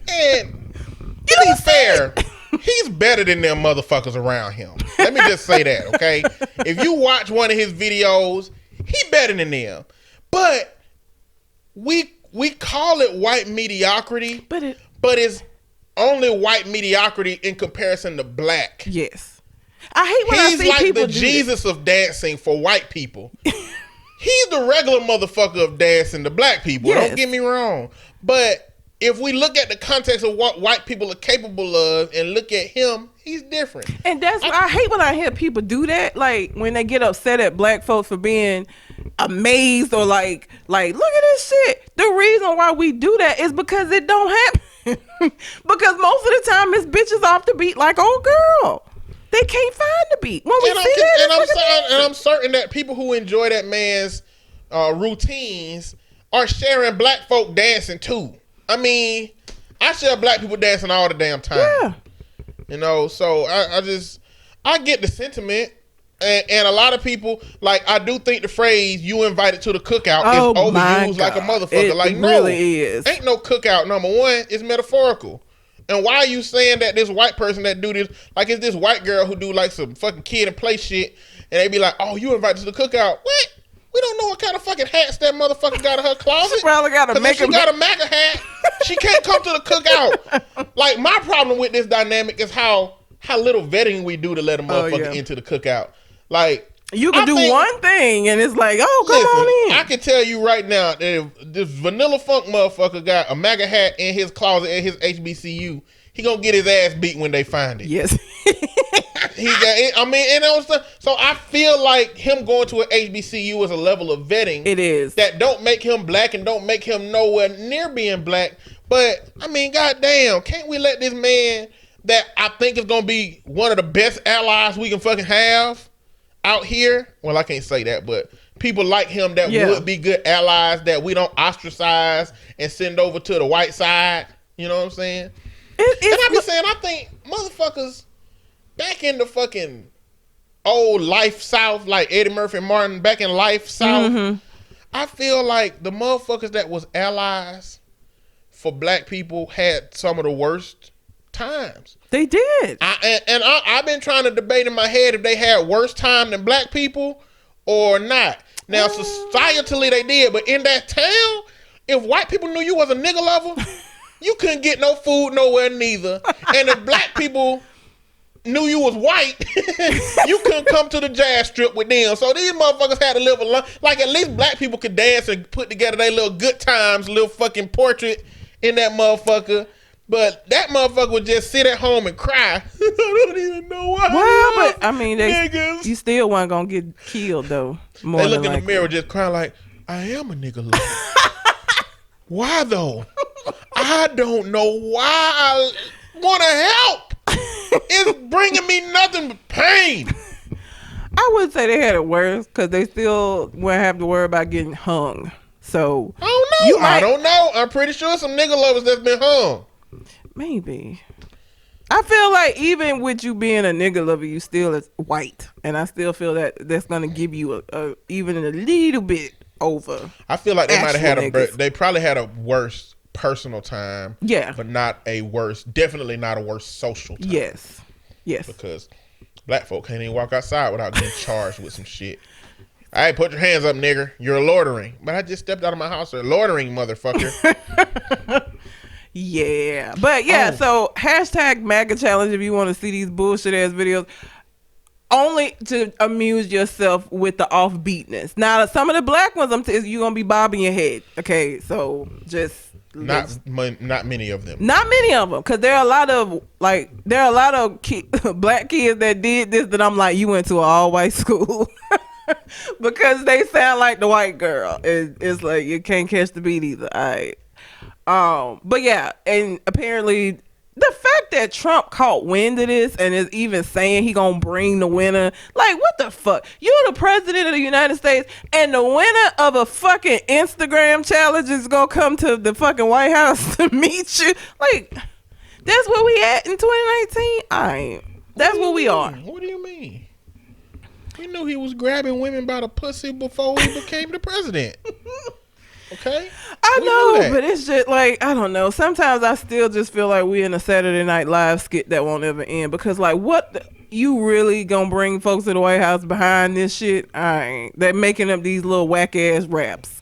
And to be fair, he's better than them motherfuckers around him. Let me just say that, okay? If you watch one of his videos, he better than them. But we call it white mediocrity, but it's only white mediocrity in comparison to black. Yes. I hate when I see like people the Jesus of dancing for white people. He's the regular motherfucker of dancing to black people. Yes. Don't get me wrong. But if we look at the context of what white people are capable of and look at him, he's different. And that's why I hate when I hear people do that. Like when they get upset at black folks for being amazed or like look at this shit. The reason why we do that is because it don't happen. Because most of the time it's bitches off the beat like old girl. They can't find the beat. When we see that, and I'm certain that people who enjoy that man's routines are sharing black folk dancing too. I mean, I share black people dancing all the damn time. Yeah. You know, so I get the sentiment. And a lot of people, like, I do think the phrase "you invited to the cookout" is overused like a motherfucker. It really is. Ain't no cookout. Number one, it's metaphorical. And why are you saying that this white person that do this, like it's this white girl who do like some fucking kid and play shit, and they be like, "Oh, you invited to the cookout." What? We don't know what kind of fucking hats that motherfucker got in her closet. She probably got a if she got a MAGA hat, she can't come to the cookout. Like, my problem with this dynamic is how little vetting we do to let a motherfucker into the cookout. Like, you can do one thing and it's like, oh, come on in. I can tell you right now that if this vanilla funk motherfucker got a MAGA hat in his closet at his HBCU, he gonna get his ass beat when they find it. Yes. He got. I mean, and so I feel like him going to an HBCU is a level of vetting. It is that don't make him black and don't make him nowhere near being black. But I mean, goddamn, can't we let this man that I think is gonna be one of the best allies we can fucking have out here? Well, I can't say that, but people like him that would be good allies that we don't ostracize and send over to the white side. You know what I'm saying? And I be saying, I think motherfuckers back in the fucking old Life South, like Eddie Murphy and Martin, back in Life South, I feel like the motherfuckers that was allies for black people had some of the worst times. They did. I've been trying to debate in my head if they had worse time than black people or not. Now, societally they did, but in that town, if white people knew you was a nigga lover, you couldn't get no food nowhere neither. And if black people knew you was white, you couldn't come to the jazz strip with them. So these motherfuckers had to live alone. Like, at least black people could dance and put together their little good times, little fucking portrait in that motherfucker. But that motherfucker would just sit at home and cry. I don't even know why. Well, but I mean, you still weren't gonna get killed though. They look in the mirror just crying like, I am a nigga lover. Why though? I don't know why I want to help. It's bringing me nothing but pain. I would say they had it worse because they still wouldn't have to worry about getting hung. So I don't know. I'm pretty sure some nigga lovers that's been hung. Maybe. I feel like even with you being a nigga lover, you still is white, and I still feel that that's gonna give you a even a little bit over. I feel like they might have had they probably had a worse personal time. Yeah, but definitely not a worse social time. Yes. Because black folk can't even walk outside without getting charged with some shit. All right, put your hands up, nigger. You're loitering. But I just stepped out of my house. Loitering, motherfucker. Yeah. But so hashtag MAGA challenge if you want to see these bullshit ass videos. Only to amuse yourself with the offbeatness. Now, some of the black ones, you're going to be bobbing your head. Okay, so just... Not many of them. Not many of them, because there are a lot of black kids that did this that I'm like, you went to an all-white school. Because they sound like the white girl. It's like, you can't catch the beat either. All right. But yeah, and apparently the fact that Trump caught wind of this and is even saying he gonna bring the winner, like, what the fuck? You're the president of the United States and the winner of a fucking Instagram challenge is gonna come to the fucking White House to meet you. Like, that's where we at in 2019? That's where we are. What do you mean? We knew he was grabbing women by the pussy before he became the president. Okay. I We know, knew that. but it's just like, I don't know. Sometimes I still just feel like we in a Saturday Night Live skit that won't ever end, because like, you really gonna bring folks to the White House behind this shit? I ain't. They're making up these little whack ass raps.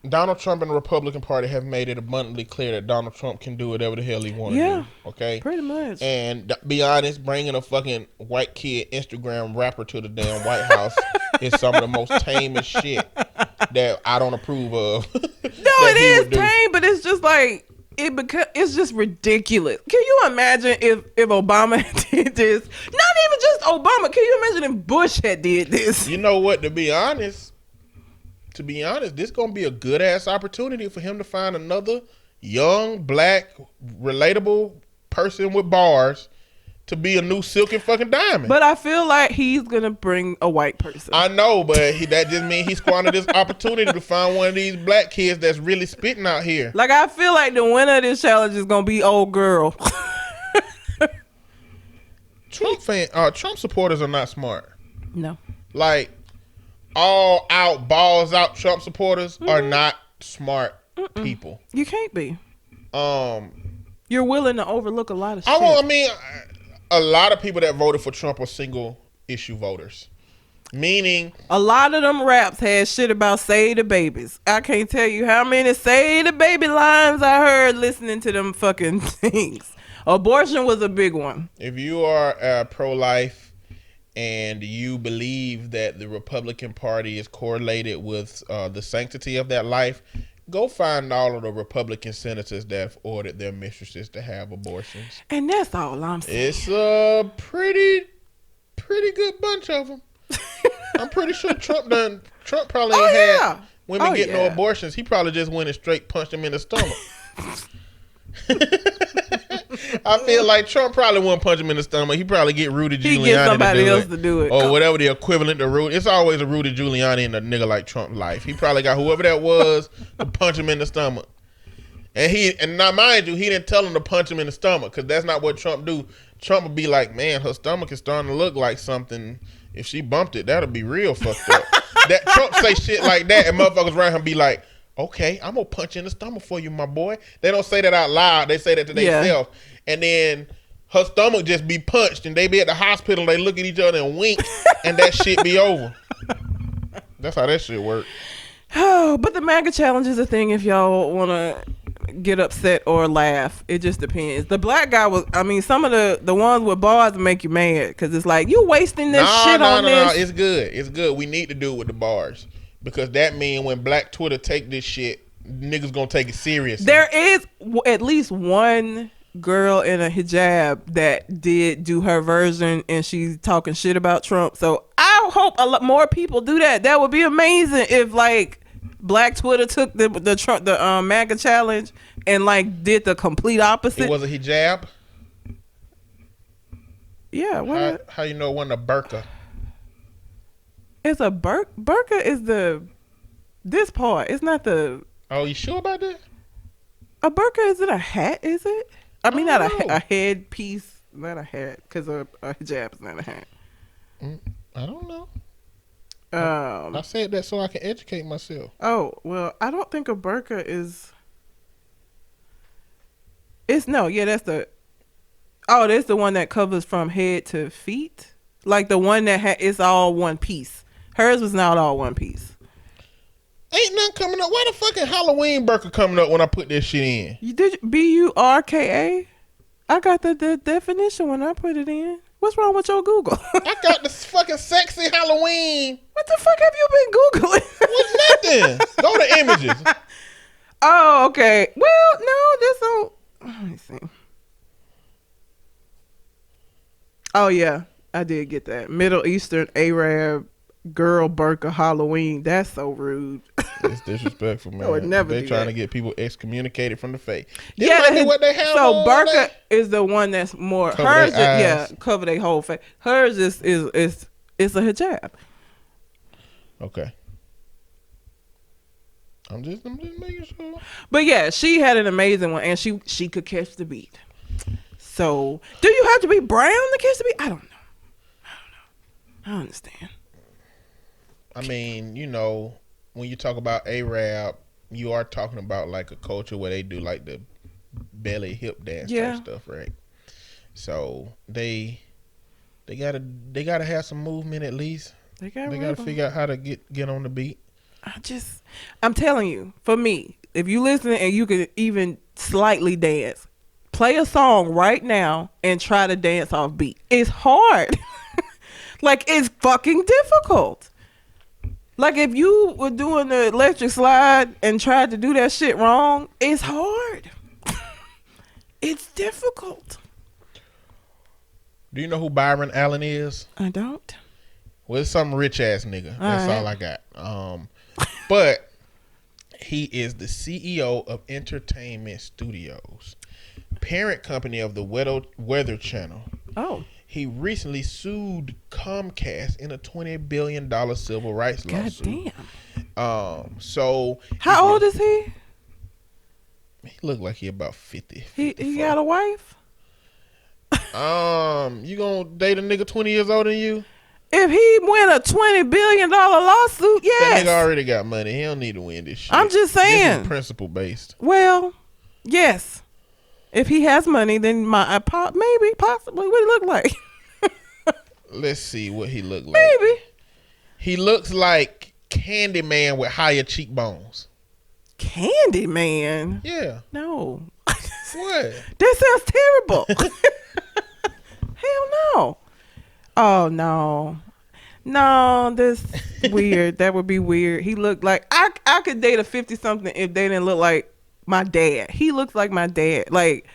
Donald Trump and the Republican Party have made it abundantly clear that Donald Trump can do whatever the hell he want to do. Okay, pretty much. And be honest, bringing a fucking white kid Instagram rapper to the damn White House is some of the most tamest shit that I don't approve of. No, it is tame, but it's just like it's just ridiculous. Can you imagine if Obama did this? Not even just Obama. Can you imagine if Bush had did this? You know what? To be honest, this gonna be a good ass opportunity for him to find another young, black, relatable person with bars to be a new Silk and fucking Diamond. But I feel like he's gonna bring a white person. I know, but that just means he squandered this opportunity to find one of these black kids that's really spitting out here. Like, I feel like the winner of this challenge is gonna be old girl. Trump supporters are not smart. No. Like, all out, balls out Trump supporters are not smart people. You can't be. You're willing to overlook a lot of shit. A lot of people that voted for Trump are single issue voters. Meaning, a lot of them raps had shit about Save the Babies. I can't tell you how many Save the Baby lines I heard listening to them fucking things. Abortion was a big one. If you are pro-life and you believe that the Republican Party is correlated with the sanctity of that life, go find all of the Republican senators that have ordered their mistresses to have abortions. And that's all I'm saying. It's a pretty good bunch of them. I'm pretty sure Trump probably ain't had women getting no abortions. He probably just went and straight punched them in the stomach. I feel like Trump probably wouldn't punch him in the stomach. He probably get Rudy Giuliani he get somebody else to do it. Or whatever the equivalent to Rudy. It's always a Rudy Giuliani in a nigga like Trump life. He probably got whoever that was to punch him in the stomach. And now mind you, he didn't tell him to punch him in the stomach, because that's not what Trump do. Trump would be like, man, her stomach is starting to look like something. If she bumped it, that'll be real fucked up. That Trump say shit like that, and motherfuckers around him be like, okay, I'm gonna punch you in the stomach for you, my boy. They don't say that out loud. They say that to themselves. And then her stomach just be punched, and they be at the hospital. They look at each other and wink, and that shit be over. That's how that shit work. Oh, but the MAGA challenge is a thing if y'all want to get upset or laugh. It just depends. The black guy was, some of the ones with bars make you mad, because it's like, you wasting this shit on this. No, it's good. It's good. We need to do it with the bars, because that means when black Twitter take this shit, niggas gonna take it serious. There is at least one girl in a hijab that did do her version, and she's talking shit about Trump. So I hope a lot more people do that. That would be amazing if like black Twitter took the Trump MAGA challenge and like did the complete opposite. It was a hijab. Yeah. What? How you know it wasn't a burqa? It's a burqa is this part. It's not the. Oh, you sure about that? A burqa isn't a hat, is it? Not a head piece, not a hat, because a hijab is not a hat. I don't know. I said that so I can educate myself. Oh, well, I don't think a burqa is. That's the. Oh, that's the one that covers from head to feet, like the one that it's all one piece. Hers was not all one piece. Ain't nothing coming up. Why the fucking Halloween burqa coming up when I put this shit in? You did BURKA? I got the definition when I put it in. What's wrong with your Google? I got this fucking sexy Halloween. What the fuck have you been Googling? What's nothing? Go to images. Oh, okay. Well, no, this don't. Let me see. Oh yeah, I did get that. Middle Eastern Arab girl burqa Halloween. That's so rude. It's disrespectful, man. I would never They do trying that. to get people excommunicated from the faith. What they have. So on burqa there? is the one that's more Cover hers. their eyes. Cover their whole face. Hers is it's a hijab. Okay. I'm just making sure. But yeah, she had an amazing one, and she could catch the beat. So, do you have to be brown to catch the beat? I don't know. I don't understand. I mean, you know, when you talk about Arab, you are talking about like a culture where they do like the belly hip dance type stuff, right? So they gotta have some movement at least. They gotta figure out how to get on the beat. I'm telling you, for me, if you listen and you can even slightly dance, play a song right now and try to dance off beat. It's hard. Like, it's fucking difficult. Like, if you were doing the electric slide and tried to do that shit wrong, it's hard. It's difficult. Do you know who Byron Allen is? I don't. Well, it's some rich ass nigga. That's all I got. But he is the CEO of Entertainment Studios, parent company of the Weather Channel. Oh. He recently sued Comcast in a $20 billion civil rights lawsuit. Goddamn. So how old is he? He looked like he about 50. He got a wife? You gonna date a nigga 20 years older than you? If he win a $20 billion lawsuit, yes. That nigga already got money. He don't need to win this shit. I'm just saying. This is principle based. Well, yes. If he has money, then maybe, possibly, what he look like? Let's see what he look like. Maybe. He looks like Candyman with higher cheekbones. Candyman? Yeah. No. What? That sounds terrible. Hell no. Oh, no. No, this weird. That would be weird. He looked like, I could date a 50-something if they didn't look like my dad. He looks like my dad. Like,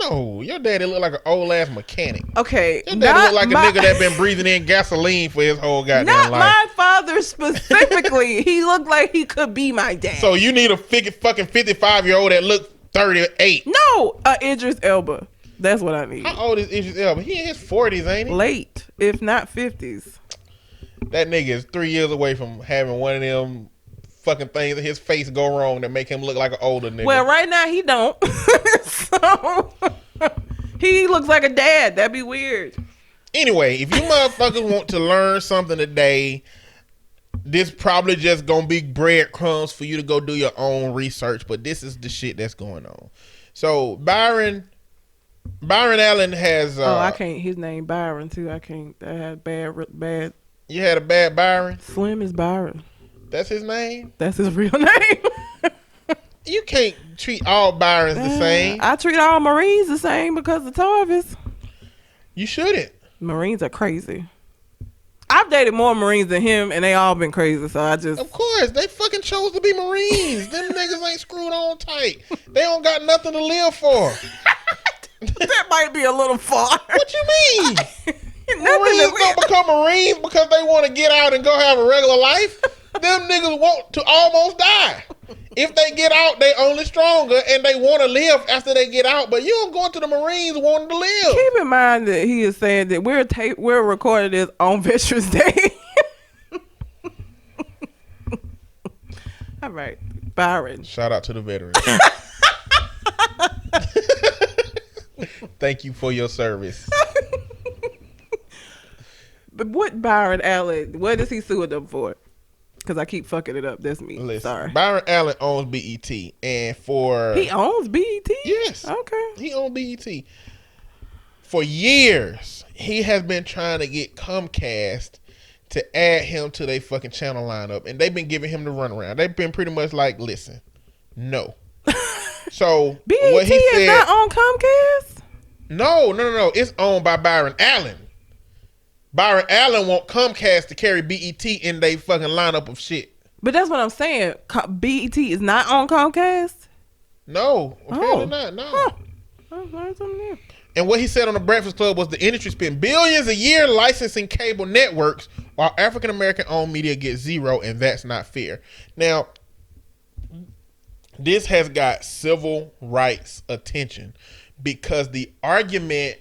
no, your daddy look like an old ass mechanic. Okay, your daddy look like a nigga that been breathing in gasoline for his whole goddamn life. Not my father specifically. He looked like he could be my dad. So you need a fucking 55-year-old that look 38. No, Idris Elba. That's what I need. How old is Idris Elba? He in his 40s, ain't he? Late, if not 50s. That nigga is 3 years away from having one of them fucking things in his face go wrong that make him look like an older nigga. Well, right now he don't. So he looks like a dad. That'd be weird. Anyway, if you motherfuckers want to learn something today, this probably just gonna be breadcrumbs for you to go do your own research, but this is the shit that's going on. So Byron Allen has I can't, his name Byron too. I can't. I had bad. You had a bad Byron? Slim is Byron. That's his name? That's his real name. You can't treat all Byrons the same. I treat all Marines the same because of Tarvis. You shouldn't. Marines are crazy. I've dated more Marines than him, and they all been crazy. So I just. Of course, they fucking chose to be Marines. Them niggas ain't screwed on tight. They don't got nothing to live for. That might be a little far. What you mean? Marines don't become Marines because they want to get out and go have a regular life. Them niggas want to almost die. If they get out, they only stronger and they want to live after they get out. But you don't go into the Marines wanting to live. Keep in mind that he is saying that we're recording this on Veterans Day. All right, Byron. Shout out to the veterans. Thank you for your service. But what Byron Allen, what is he suing them for? Because I keep fucking it up. That's me. Listen, sorry. Byron Allen owns BET. And He owns BET? Yes. Okay. He owns BET. For years, he has been trying to get Comcast to add him to their fucking channel lineup. And they've been giving him the runaround. They've been pretty much like, listen, no. So, BET what he said, is not on Comcast? No. It's owned by Byron Allen. Byron Allen want Comcast to carry BET in their fucking lineup of shit. But that's what I'm saying. BET is not on Comcast? No. Apparently not. No. Huh. I learned something new. And what he said on the Breakfast Club was the industry spend billions a year licensing cable networks while African-American owned media gets zero, and that's not fair. Now, this has got civil rights attention because the argument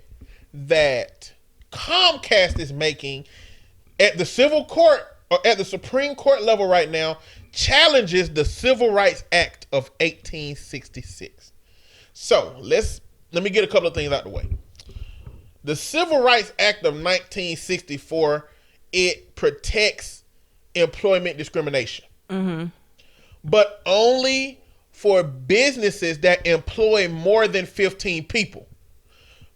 that Comcast is making at the civil court or at the Supreme Court level right now challenges the Civil Rights Act of 1866. So let me get a couple of things out of the way. The Civil Rights Act of 1964, it protects employment discrimination. but only for businesses that employ more than 15 people.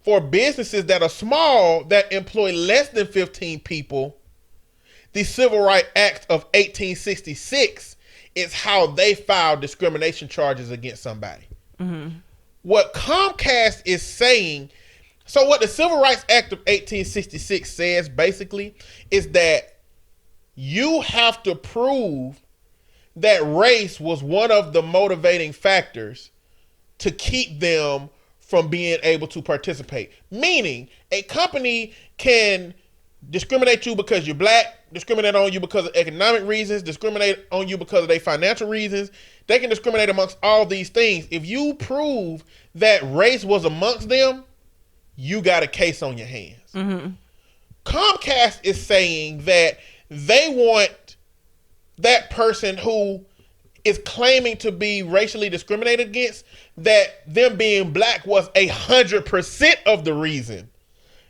For businesses that are small, that employ less than 15 people, the Civil Rights Act of 1866 is how they file discrimination charges against somebody. What Comcast is saying, so what the Civil Rights Act of 1866 says basically is that you have to prove that race was one of the motivating factors to keep them from being able to participate. Meaning, a company can discriminate you because you're black, discriminate on you because of economic reasons, discriminate on you because of their financial reasons. They can discriminate amongst all these things. If you prove that race was amongst them, you got a case on your hands. Comcast is saying that they want that person who is claiming to be racially discriminated against, that them being black was 100% of the reason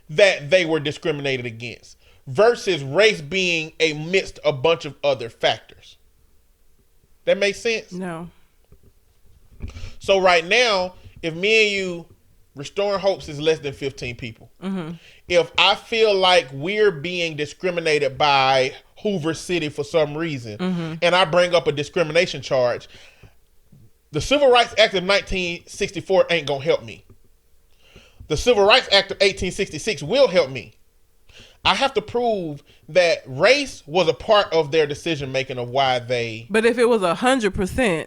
that they were discriminated against, versus race being amidst a bunch of other factors. That makes sense? No. So right now, if me and you, Restoring Hopes is less than 15 people. If I feel like we're being discriminated by Hoover City for some reason, and I bring up a discrimination charge, the Civil Rights Act of 1964 ain't gonna help me. The Civil Rights Act of 1866 will help me. I have to prove that race was a part of their decision making of why they. But if it was 100%,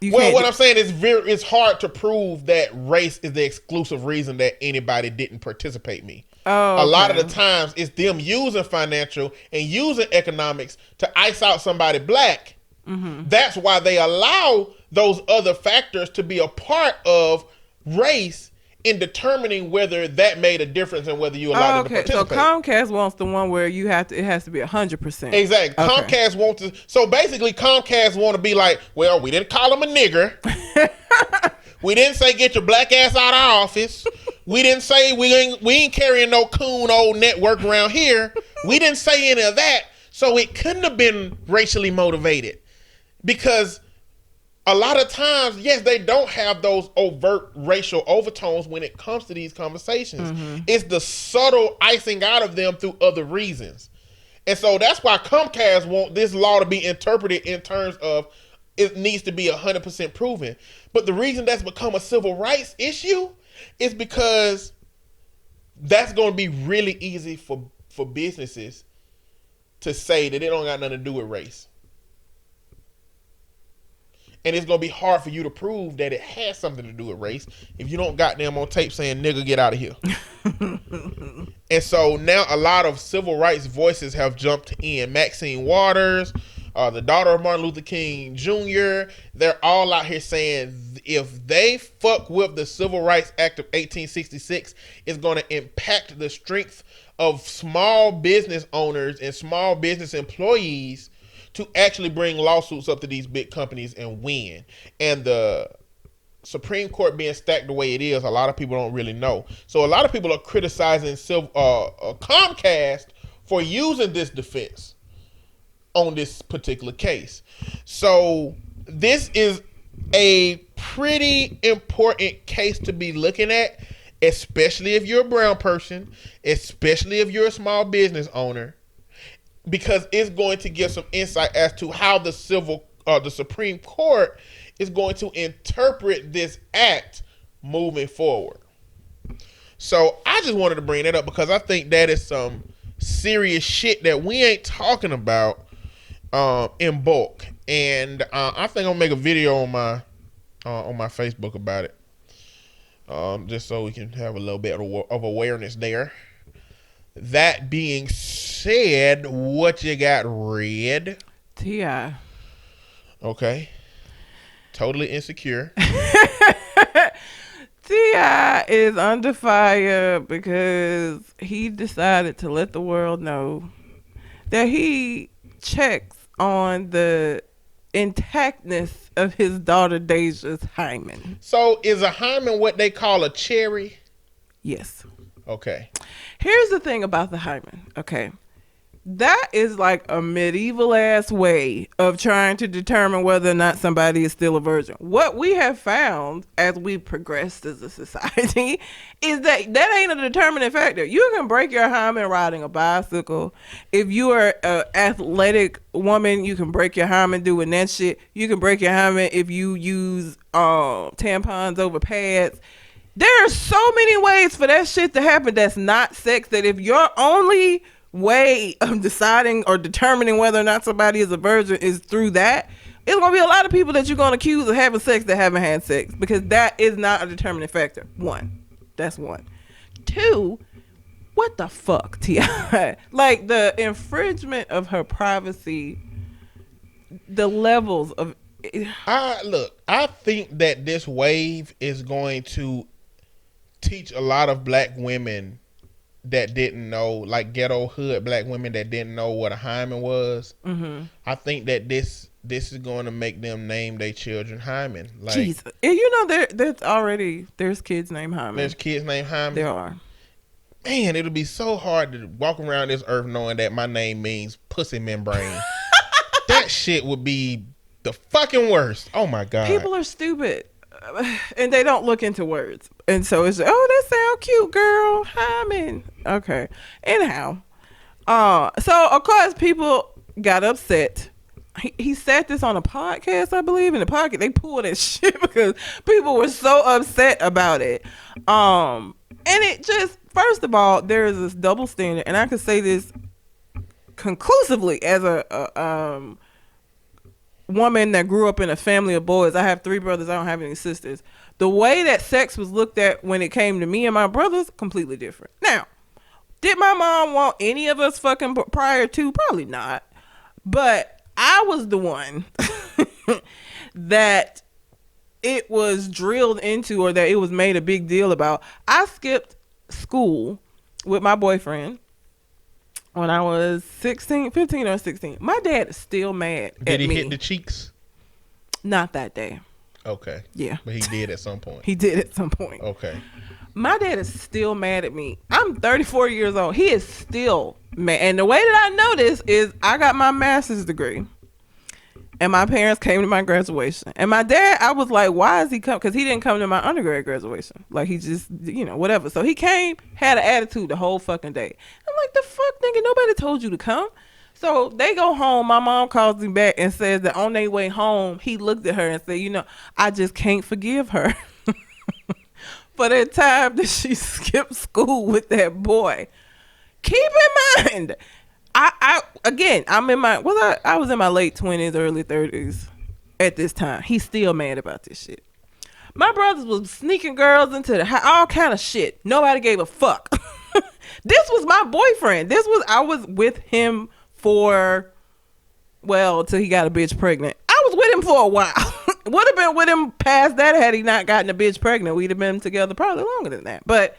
what I'm saying is it's hard to prove that race is the exclusive reason that anybody didn't participate me. A lot of the times it's them using financial and using economics to ice out somebody black. That's why they allow those other factors to be a part of race in determining whether that made a difference and whether you allowed them to participate. So Comcast wants the one where you have to. It has to be 100%. Exactly. Comcast wants to. So basically, Comcast want to be like, well, we didn't call him a nigger. We didn't say get your black ass out of our office. We didn't say we ain't carrying no coon old network around here. We didn't say any of that. So it couldn't have been racially motivated, because a lot of times, yes, they don't have those overt racial overtones when it comes to these conversations. It's the subtle icing out of them through other reasons. And so that's why Comcast want this law to be interpreted in terms of it needs to be 100% proven. But the reason that's become a civil rights issue is because that's going to be really easy for businesses to say that it don't got nothing to do with race. And it's going to be hard for you to prove that it has something to do with race if you don't got them on tape saying, nigga, get out of here. And so now a lot of civil rights voices have jumped in. Maxine Waters, the daughter of Martin Luther King Jr., they're all out here saying if they fuck with the Civil Rights Act of 1866, it's going to impact the strength of small business owners and small business employees to actually bring lawsuits up to these big companies and win. And the Supreme Court being stacked the way it is, a lot of people don't really know. So a lot of people are criticizing Comcast for using this defense on this particular case. So this is a pretty important case to be looking at, especially if you're a brown person, especially if you're a small business owner, because it's going to give some insight as to how the Supreme Court is going to interpret this act moving forward. So I just wanted to bring that up because I think that is some serious shit that we ain't talking about in bulk. And I think I'll make a video on my Facebook about it, just so we can have a little bit of awareness there. That being said, what you got, Red? T.I. Okay. Totally insecure. T.I. is under fire because he decided to let the world know that he checks on the intactness of his daughter Deja's hymen. So is a hymen what they call a cherry? Yes. Okay. Here's the thing about the hymen. Okay. That is like a medieval ass way of trying to determine whether or not somebody is still a virgin. What we have found as we've progressed as a society is that that ain't a determining factor. You can break your hymen riding a bicycle. If you are an athletic woman, you can break your hymen doing that shit. You can break your hymen if you use tampons over pads. There are so many ways for that shit to happen that's not sex, that if your only way of deciding or determining whether or not somebody is a virgin is through that, it's gonna be a lot of people that you're gonna accuse of having sex that haven't had sex, because that is not a determining factor. That's one. Two, what the fuck, T.I.? Like, the infringement of her privacy, the levels of I think that this wave is going to teach a lot of black women that didn't know, like ghetto hood black women that didn't know what a hymen was. Mm-hmm. I think that this is going to make them name their children Hymen. Like, Jesus. And you know, there's kids named Hymen. There's kids named Hymen. There are. Man, it'll be so hard to walk around this earth knowing that my name means pussy membrane. That shit would be the fucking worst. Oh my God. People are stupid. And they don't look into words. And so it's, oh, that sound cute, girl. Hymen. Okay. Anyhow. So of course people got upset. He said this on a podcast, I believe. In the podcast, they pulled that shit because people were so upset about it. And it just, first of all, there is this double standard, and I can say this conclusively as a woman that grew up in a family of boys. I have 3 brothers. I don't have any sisters. The way that sex was looked at when it came to me and my brothers, completely different. Now, did my mom want any of us fucking prior to? Probably not. But I was the one that it was drilled into, or that it was made a big deal about. I skipped school with my boyfriend when I was 15 or 16. My dad is still mad at me. Did he hit the cheeks? Not that day. Okay. Yeah. But he did at some point. He did at some point. Okay. My dad is still mad at me. I'm 34 years old. He is still mad. And the way that I know this is I got my master's degree. And my parents came to my graduation. And my dad, I was like, why is he come? Because he didn't come to my undergrad graduation. Like, he just, whatever. So he came, had an attitude the whole fucking day. I'm like, the fuck, nigga? Nobody told you to come. So they go home. My mom calls me back and says that on their way home, he looked at her and said, I just can't forgive her for that time that she skipped school with that boy. Keep in mind, I was in my late 20s, early 30s at this time. He's still mad about this shit. My brothers was sneaking girls into the house, all kind of shit. Nobody gave a fuck. This was my boyfriend. I was with him till he got a bitch pregnant. I was with him for a while. Would have been with him past that had he not gotten a bitch pregnant. We'd have been together probably longer than that. But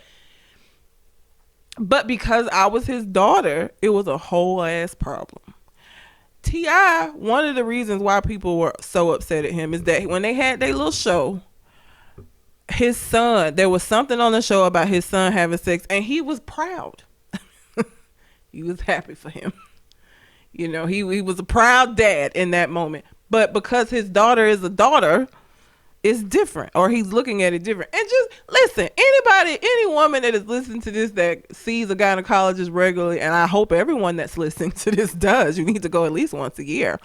because I was his daughter, it was a whole ass problem. T.I., one of the reasons why people were so upset at him is that when they had their little show, his son, there was something on the show about his son having sex, and he was proud. He was happy for him. He was a proud dad in that moment. But because his daughter is a daughter, it's different, or he's looking at it different. And just listen, any woman that is listening to this that sees a gynecologist regularly, and I hope everyone that's listening to this does, you need to go at least once a year.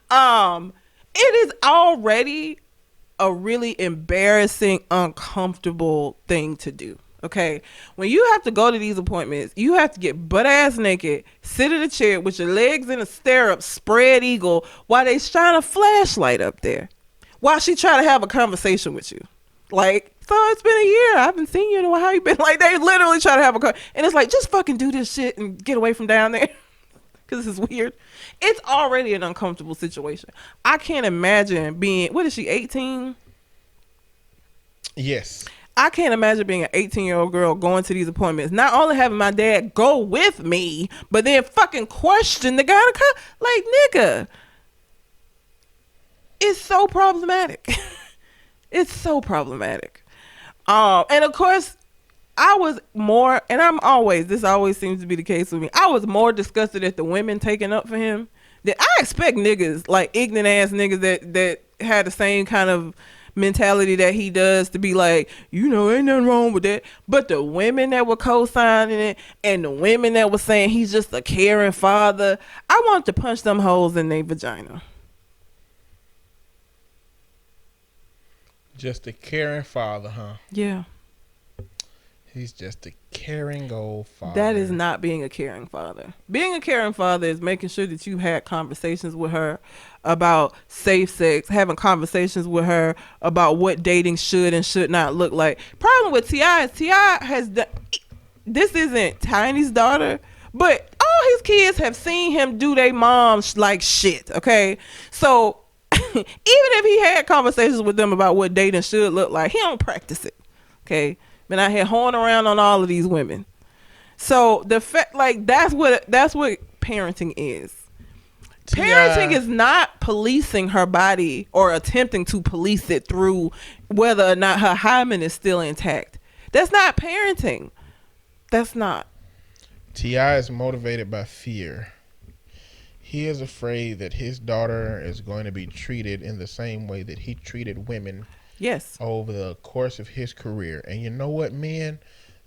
It is already a really embarrassing, uncomfortable thing to do. Okay, when you have to go to these appointments, you have to get butt ass naked, sit in a chair with your legs in a stirrup, spread eagle, while they shine a flashlight up there, while she try to have a conversation with you. Like, so it's been a year, I haven't seen you in a while, how you been? Like, they literally try to have and it's like, just fucking do this shit and get away from down there, because this is weird. It's already an uncomfortable situation. I can't imagine being, what is she, 18? Yes. I can't imagine being an 18-year-old girl going to these appointments, not only having my dad go with me, but then fucking question the guy. Like, nigga, it's so problematic. It's so problematic. And of course, I was more, and this always seems to be the case with me. I was more disgusted at the women taking up for him. That I expect niggas, like ignorant ass niggas that had the same kind of mentality that he does, to be like, ain't nothing wrong with that. But the women that were co-signing it, and the women that were saying he's just a caring father, I want to punch them holes in their vagina. Just a caring father, huh? Yeah. He's just a caring old father. That is not being a caring father. Being a caring father is making sure that you had conversations with her about safe sex, having conversations with her about what dating should and should not look like. Problem with T.I. is T.I. has done, this isn't Tiny's daughter, but all his kids have seen him do their moms like shit, okay? So even if he had conversations with them about what dating should look like, he don't practice it, okay? Been out here hoeing around on all of these women. So the fact, like, that's what parenting is. Parenting is not policing her body or attempting to police it through whether or not her hymen is still intact. That's not parenting. That's not. T.I. is motivated by fear. He is afraid that his daughter is going to be treated in the same way that he treated women. Yes. Over the course of his career. And you know what, men?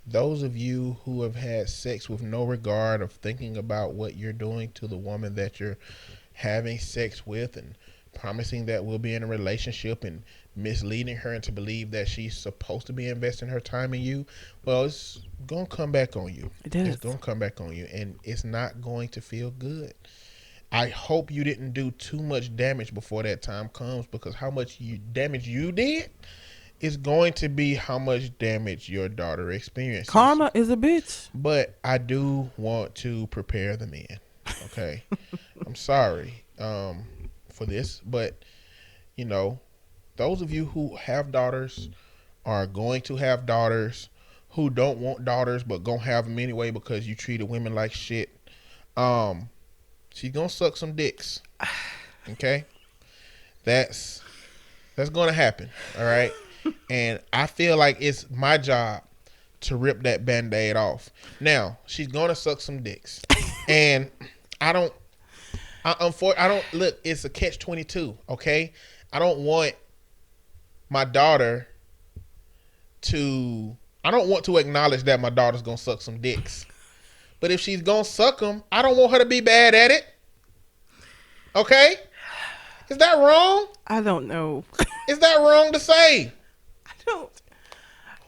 Those of you who have had sex with no regard of thinking about what you're doing to the woman that you're having sex with, and promising that we'll be in a relationship, and misleading her into believe that she's supposed to be investing her time in you, well, it's going to come back on you. It is. It's going to come back on you, and it's not going to feel good. I hope you didn't do too much damage before that time comes, because how much damage you did is going to be how much damage your daughter experiences. Karma is a bitch. But I do want to prepare the men. Okay. I'm sorry for this, but those of you who have daughters, are going to have daughters, who don't want daughters but gonna have them anyway because you treated women like shit, she's gonna suck some dicks. Okay? That's gonna happen. All right? And I feel like it's my job to rip that Band-Aid off. Now, she's gonna suck some dicks. And I don't look, it's a catch-22, okay? I don't want my daughter to acknowledge that my daughter's gonna suck some dicks. But if she's gonna suck them, I don't want her to be bad at it. Okay? Is that wrong? I don't know. Is that wrong to say? I don't.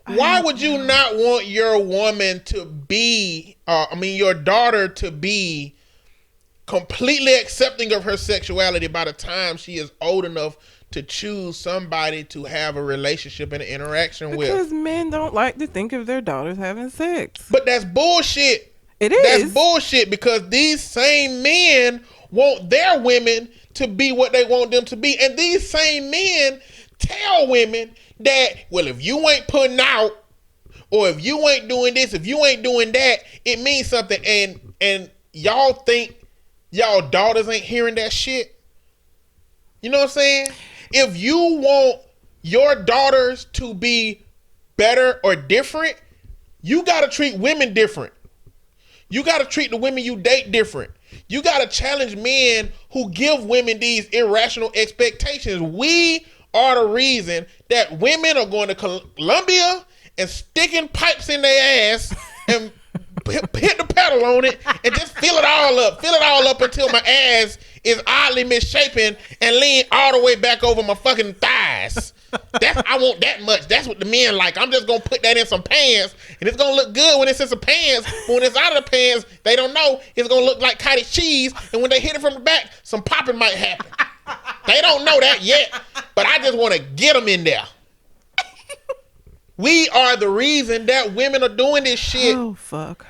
Why would you not want your woman to be, your daughter to be completely accepting of her sexuality by the time she is old enough to choose somebody to have a relationship and an interaction with? Because men don't like to think of their daughters having sex. But that's bullshit. It is. That's bullshit, because these same men want their women to be what they want them to be. And these same men tell women that, well, if you ain't putting out, or if you ain't doing this, if you ain't doing that, it means something. And y'all think y'all daughters ain't hearing that shit? You know what I'm saying? If you want your daughters to be better or different, you got to treat women different. You got to treat the women you date different. You got to challenge men who give women these irrational expectations. We are the reason that women are going to Colombia and sticking pipes in their ass and hit the pedal on it and just fill it all up. Fill it all up until my ass is oddly misshapen and lean all the way back over my fucking thighs. I want that much. That's what the men like. I'm just gonna put that in some pants, and it's gonna look good when it's in some pants. But when it's out of the pants, they don't know it's gonna look like cottage cheese. And when they hit it from the back, some popping might happen. They don't know that yet, but I just want to get them in there. We are the reason that women are doing this shit. Oh, fuck.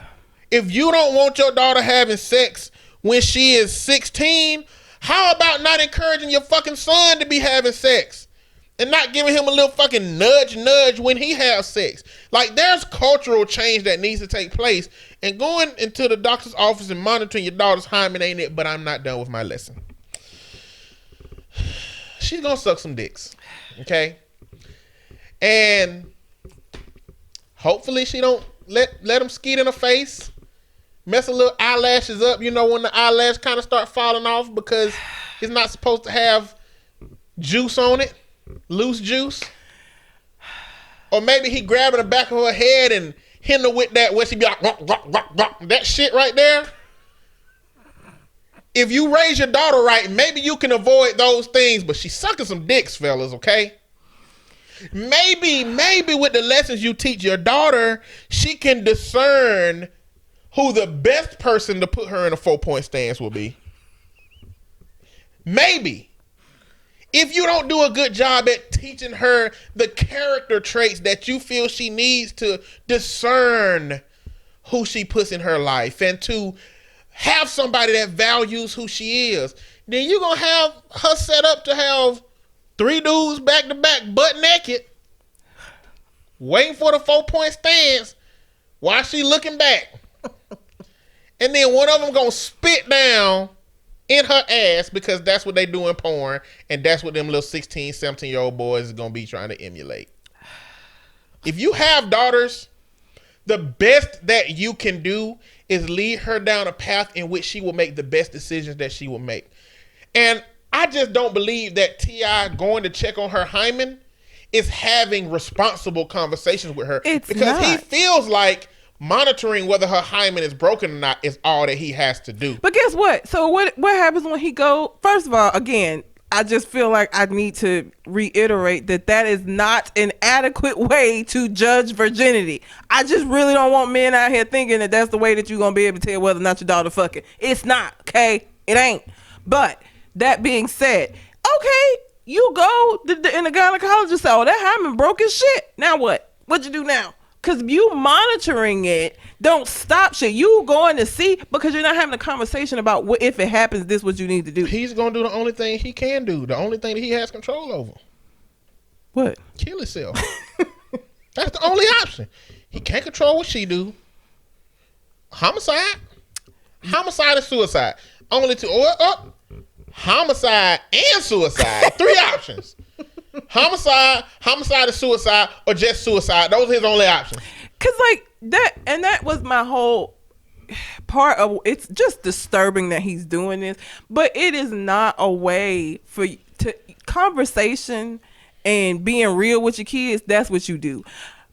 If you don't want your daughter having sex when she is 16, how about not encouraging your fucking son to be having sex? And not giving him a little fucking nudge when he has sex. Like, there's cultural change that needs to take place. And going into the doctor's office and monitoring your daughter's hymen ain't it, but I'm not done with my lesson. She's gonna suck some dicks. Okay? And Hopefully she don't let him skeet in her face. Mess a little eyelashes up, you know, when the eyelash kind of start falling off because it's not supposed to have juice on it, loose juice. Or maybe he grabbing the back of her head and hitting her with that, where she be like, rock, rock, rock, rock, that shit right there. If you raise your daughter right, maybe you can avoid those things, but she's sucking some dicks, fellas, okay? Maybe with the lessons you teach your daughter, she can discern who the best person to put her in a 4-point stance will be. Maybe. If you don't do a good job at teaching her the character traits that you feel she needs to discern who she puts in her life and to have somebody that values who she is, then you're going to have her set up to have 3 dudes back to back butt naked waiting for the 4-point stance while she looking back. And then one of them going to spit down in her ass because that's what they do in porn, and that's what them little 16, 17-year-old boys is going to be trying to emulate. If you have daughters, the best that you can do is lead her down a path in which she will make the best decisions that she will make. And I just don't believe that T.I. going to check on her hymen is having responsible conversations with her. It's because not. He feels like monitoring whether her hymen is broken or not is all that he has to do. But guess what? So what happens when he go? First of all, again, I just feel like I need to reiterate that is not an adequate way to judge virginity. I just really don't want men out here thinking that that's the way that you're going to be able to tell whether or not your daughter fucking. It's not, okay? It ain't. But that being said, okay, you go and the gynecologist say, oh, that hymen broke as shit. Now what? What'd you do now? Because you monitoring it don't stop shit. You going to see, because you're not having a conversation about what if it happens, this what you need to do. He's going to do the only thing he can do. The only thing that he has control over. What? Kill himself. That's the only option. He can't control what she do. Homicide. Homicide and suicide. Only two. Homicide and suicide. 3 options. Homicide and suicide, or just suicide. Those are his only options. Cause like that was my whole part of. It's just disturbing that he's doing this, but it is not a way to conversation and being real with your kids. That's what you do.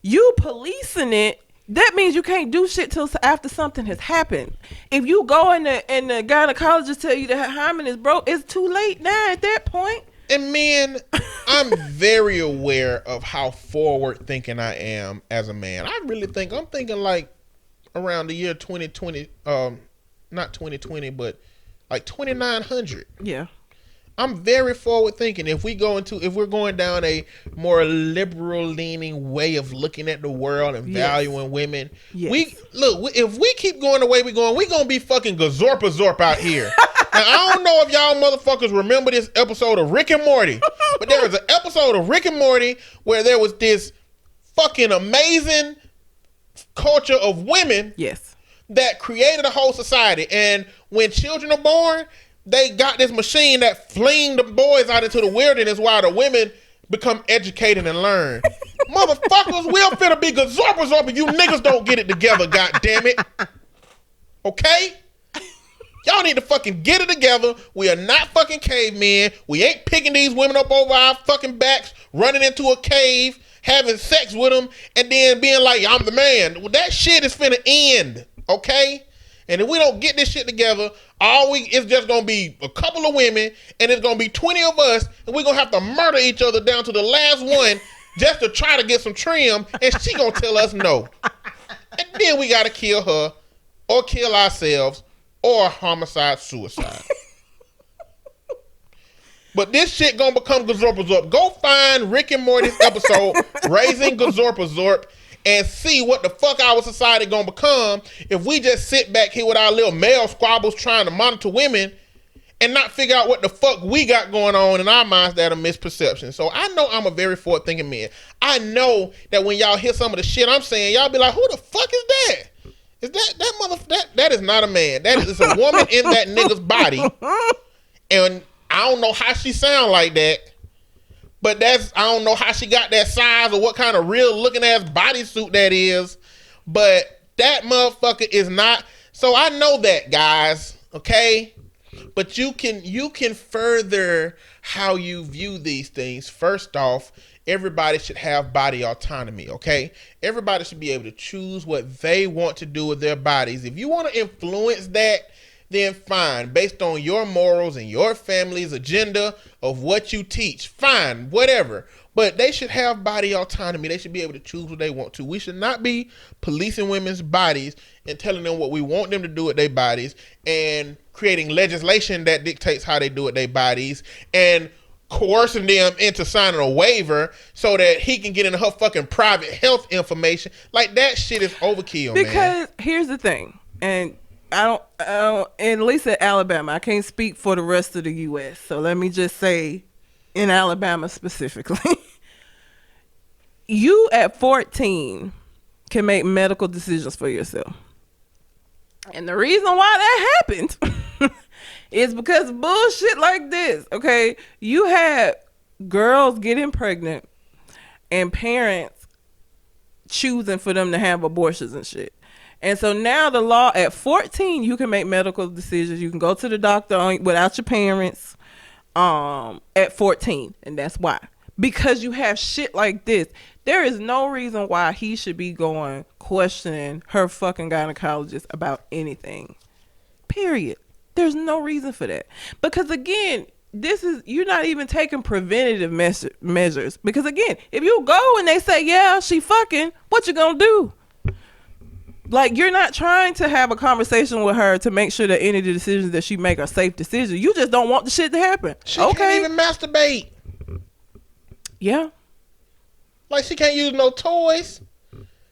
You policing it. That means you can't do shit till after something has happened. If you go and the gynecologist tell you that her hymen is broke, it's too late now at that point. And men, I'm very aware of how forward thinking I am as a man. I'm thinking like around the year 2020, not 2020, but like 2900. Yeah. I'm very forward thinking. If we're going down a more liberal leaning way of looking at the world and valuing women, yes. If we keep going the way we're gonna be fucking gazorpa out here. Now, I don't know if y'all motherfuckers remember this episode of Rick and Morty, but there was an episode of Rick and Morty where there was this fucking amazing culture of women that created a whole society. And when children are born, they got this machine that fling the boys out into the wilderness while the women become educated and learn. Motherfuckers, we'll finna be gazorpa if you niggas don't get it together, goddammit. Okay? Y'all need to fucking get it together. We are not fucking cavemen. We ain't picking these women up over our fucking backs, running into a cave, having sex with them, and then being like, I'm the man. Well, that shit is finna end, okay? And if we don't get this shit together, it's just gonna be a couple of women, and it's gonna be 20 of us, and we're gonna have to murder each other down to the last one just to try to get some trim, and she gonna tell us no. And then we gotta kill her, or kill ourselves, or homicide, suicide. But this shit gonna become Gazorpa. Go find Rick and Morty's episode, Raising Gazorpa, and see what the fuck our society gonna become if we just sit back here with our little male squabbles trying to monitor women and not figure out what the fuck we got going on in our minds that are misperceptions. So I know I'm a very forward-thinking man. I know that when y'all hear some of the shit I'm saying, y'all be like, who the fuck is that? Is that is not a man. That is a woman in that nigga's body. And I don't know how she sound like that. But I don't know how she got that size or what kind of real looking ass bodysuit that is. But that motherfucker is not. So I know that, guys. Okay? But you can further how you view these things. First off, everybody should have body autonomy, okay? Everybody should be able to choose what they want to do with their bodies. If you want to influence that, then fine. Based on your morals and your family's agenda of what you teach, fine, whatever. But they should have body autonomy. They should be able to choose what they want to. We should not be policing women's bodies and telling them what we want them to do with their bodies and creating legislation that dictates how they do with their bodies and coercing them into signing a waiver so that he can get into her fucking private health information. Like, that shit is overkill, man. Because here's the thing, and I don't, at least in Alabama, I can't speak for the rest of the U.S., so let me just say in Alabama specifically, you at 14 can make medical decisions for yourself. And the reason why that happened is because of bullshit like this, okay? You had girls getting pregnant and parents choosing for them to have abortions and shit. And so now the law at 14, you can make medical decisions. You can go to the doctor without your parents at 14. And that's why. Because you have shit like this. There is no reason why he should be going questioning her fucking gynecologist about anything. Period. There's no reason for that. Because again, you're not even taking preventative measures. Because again, if you go and they say, yeah, she fucking, what you gonna do? Like, you're not trying to have a conversation with her to make sure that any of the decisions that she make are safe decisions. You just don't want the shit to happen. She can't even masturbate. Yeah. Like, she can't use no toys.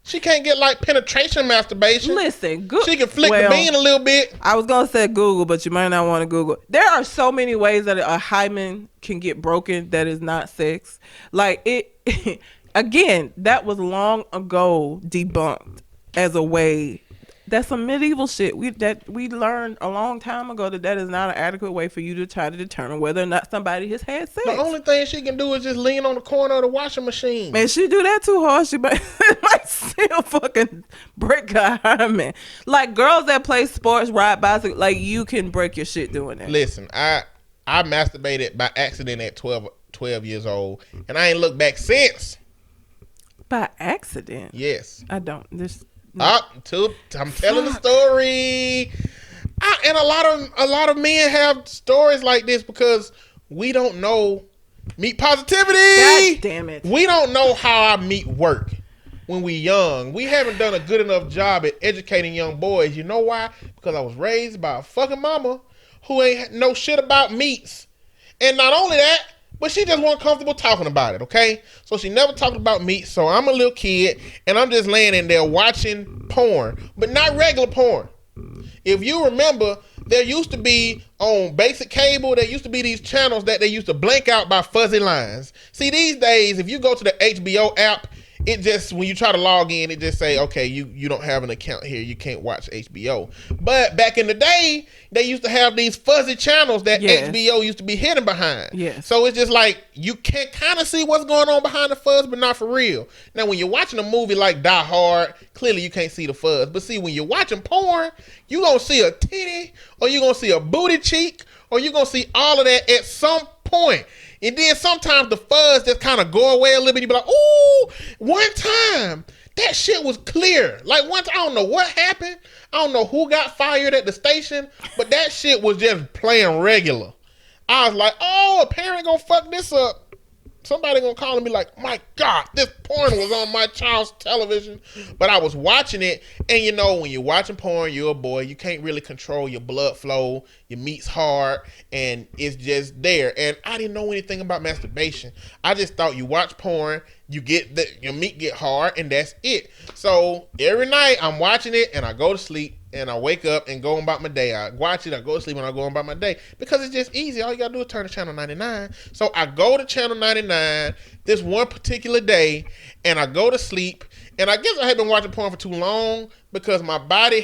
She can't get, like, penetration masturbation. Listen, she can flick the bean a little bit. I was going to say Google, but you might not want to Google. There are so many ways that a hymen can get broken that is not sex. Like, it, again, that was long ago debunked as a way. That's some medieval shit. We learned a long time ago that is not an adequate way for you to try to determine whether or not somebody has had sex. The only thing she can do is just lean on the corner of the washing machine. Man, she do that too hard, she might still fucking break her hymen. Like, girls that play sports, ride bicycle, like, you can break your shit doing that. Listen, I masturbated by accident at 12 years old, and I ain't looked back since. By accident? Yes. I don't. I'm telling the story. And a lot of men have stories like this because we don't know meat positivity. God damn it. We don't know how our meat work when we young. We haven't done a good enough job at educating young boys. You know why? Because I was raised by a fucking mama who ain't know shit about meats. And not only that, but she just wasn't comfortable talking about it, okay? So she never talked about meat. So I'm a little kid, and I'm just laying in there watching porn, but not regular porn. If you remember, there used to be on basic cable, there used to be these channels that they used to blank out by fuzzy lines. See, these days, if you go to the HBO app, it just, when you try to log in, it just say, okay, you don't have an account here. You can't watch HBO. But back in the day, they used to have these fuzzy channels that HBO used to be hidden behind. Yes. So it's just like, you can kind of see what's going on behind the fuzz, but not for real. Now, when you're watching a movie like Die Hard, clearly you can't see the fuzz. But see, when you're watching porn, you're going to see a titty, or you're going to see a booty cheek, or you're going to see all of that at some point. And then sometimes the fuzz just kind of go away a little bit. You be like, ooh, one time that shit was clear. Like, once, I don't know what happened. I don't know who got fired at the station, but that shit was just playing regular. I was like, oh, a parent gonna fuck this up. Somebody gonna call and be like, my God, this porn was on my child's television. But I was watching it, and you know, when you're watching porn, you're a boy, you can't really control your blood flow, your meat's hard, and it's just there. And I didn't know anything about masturbation. I just thought you watch porn, your meat get hard, and that's it. So every night I'm watching it, and I go to sleep, and I wake up and go about my day. I watch it, I go to sleep, and I go about my day. Because it's just easy. All you gotta do is turn to channel 99. So I go to channel 99 this one particular day, and I go to sleep. And I guess I had been watching porn for too long because my body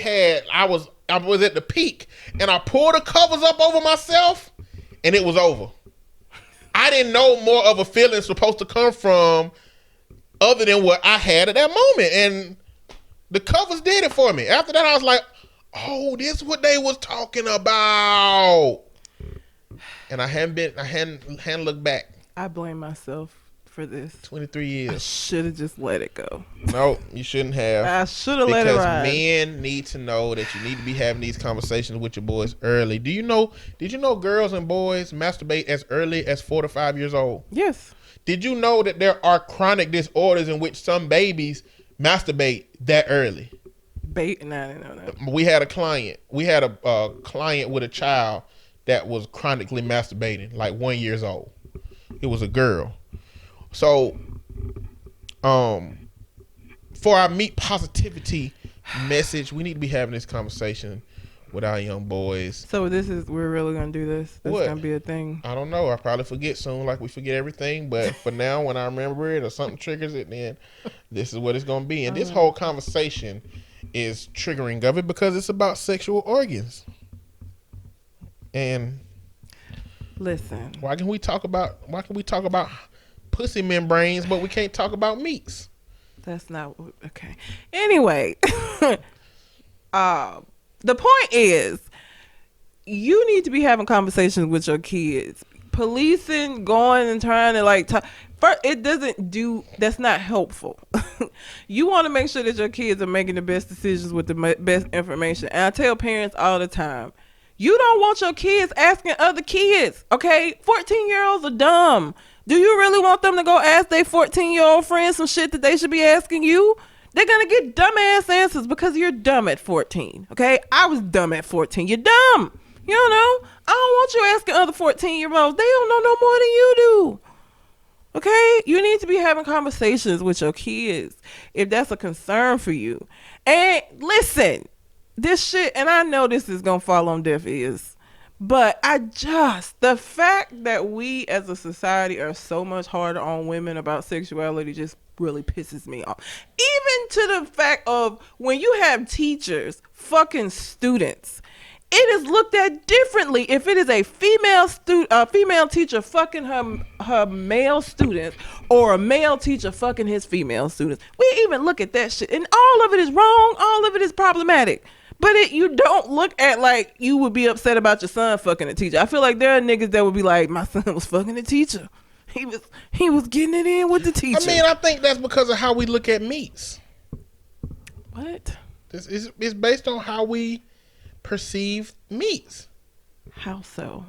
I was at the peak. And I pulled the covers up over myself, and it was over. I didn't know more of a feeling supposed to come from other than what I had at that moment. And the covers did it for me. After that, I was like, oh, this is what they was talking about. And I hadn't looked back. I blame myself for this. 23 I years. should have just let it go. No, you shouldn't have. I should have let it ride. Because men need to know that you need to be having these conversations with your boys early. Did you know girls and boys masturbate as early as 4 to 5 years old? Yes. Did you know that there are chronic disorders in which some babies masturbate that early? No, I didn't know that. We had a client. We had a client with a child that was chronically masturbating, like 1 year old. It was a girl. So, for our meat positivity message, we need to be having this conversation with our young boys. So we're really gonna do this? This What? gonna be a thing? I don't know. I probably forget soon, like we forget everything. But for now, when I remember it or something triggers it, then this is what it's gonna be. And this whole conversation is triggering of it because it's about sexual organs. And listen, why can we talk about pussy membranes, but we can't talk about meats? that's not okay. Anyway, the point is, you need to be having conversations with your kids. Policing, going and trying to like talk. First, that's not helpful. You want to make sure that your kids are making the best decisions with the best information. And I tell parents all the time, you don't want your kids asking other kids, okay? 14-year-olds are dumb. Do you really want them to go ask their 14-year-old friends some shit that they should be asking you? They're going to get dumbass answers because you're dumb at 14, okay? I was dumb at 14. You're dumb. You don't know. I don't want you asking other 14-year-olds. They don't know no more than you do. Okay? You need to be having conversations with your kids if that's a concern for you. And listen, this shit, and I know this is going to fall on deaf ears, but the fact that we as a society are so much harder on women about sexuality just really pisses me off. Even to the fact of when you have teachers fucking students, it is looked at differently if it is a female teacher fucking her male students or a male teacher fucking his female students. We even look at that shit, and all of it is wrong. All of it is problematic. But you don't look at like you would be upset about your son fucking a teacher. I feel like there are niggas that would be like, my son was fucking a teacher. He was getting it in with the teacher. I mean, I think that's because of how we look at meats. What? It's based on how we perceive meats. How so?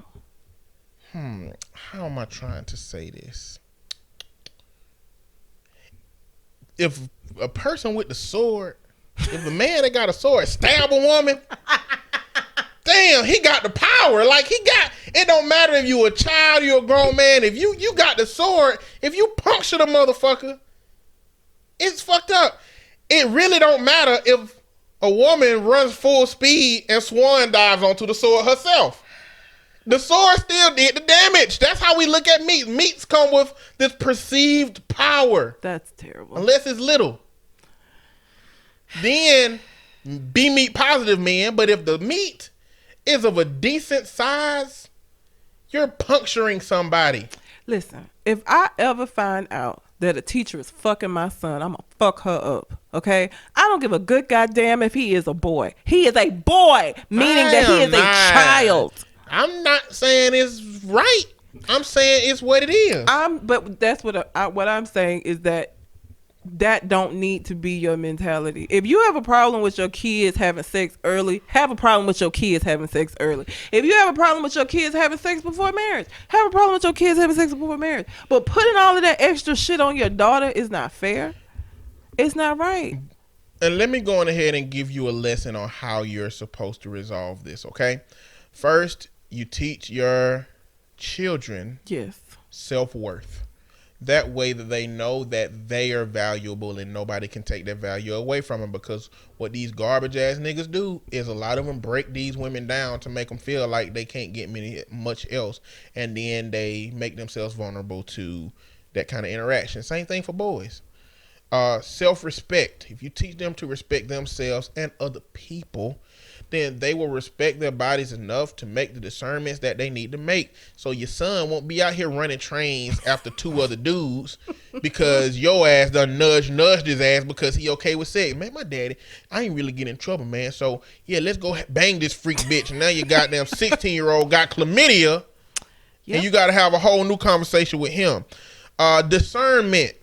How am I trying to say this? If a person with the sword, if the man that got a sword stab a woman, damn, he got the power. Like it don't matter if you a child, you a grown man. If you got the sword, if you puncture the motherfucker, it's fucked up. It really don't matter if a woman runs full speed and swan dives onto the sword herself. The sword still did the damage. That's how we look at meat. Meats come with this perceived power. That's terrible. Unless it's little. Then be meat positive, man. But if the meat is of a decent size, you're puncturing somebody. Listen, if I ever find out that a teacher is fucking my son, I'm gonna fuck her up. Okay? I don't give a good goddamn if he is a boy. He is a boy, meaning that he is a child. I'm not saying it's right. I'm saying it's what it is. But that's what I'm saying is that don't need to be your mentality. If you have a problem with your kids having sex early, have a problem with your kids having sex early. If you have a problem with your kids having sex before marriage, have a problem with your kids having sex before marriage. But putting all of that extra shit on your daughter is not fair. It's not right. And let me go on ahead and give you a lesson on how you're supposed to resolve this, okay? First, you teach your children self-worth. That way that they know that they are valuable and nobody can take that value away from them, because what these garbage ass niggas do is a lot of them break these women down to make them feel like they can't get much else, and then they make themselves vulnerable to that kind of interaction. Same thing for boys. Self-respect. If you teach them to respect themselves and other people, then they will respect their bodies enough to make the discernments that they need to make. So your son won't be out here running trains after 2 other dudes because your ass done nudged his ass because he okay with sex. Man, my daddy, I ain't really getting in trouble, man. So yeah, let's go bang this freak bitch. And now your goddamn 16-year-old got chlamydia. Yep. And you got to have a whole new conversation with him. Discernment.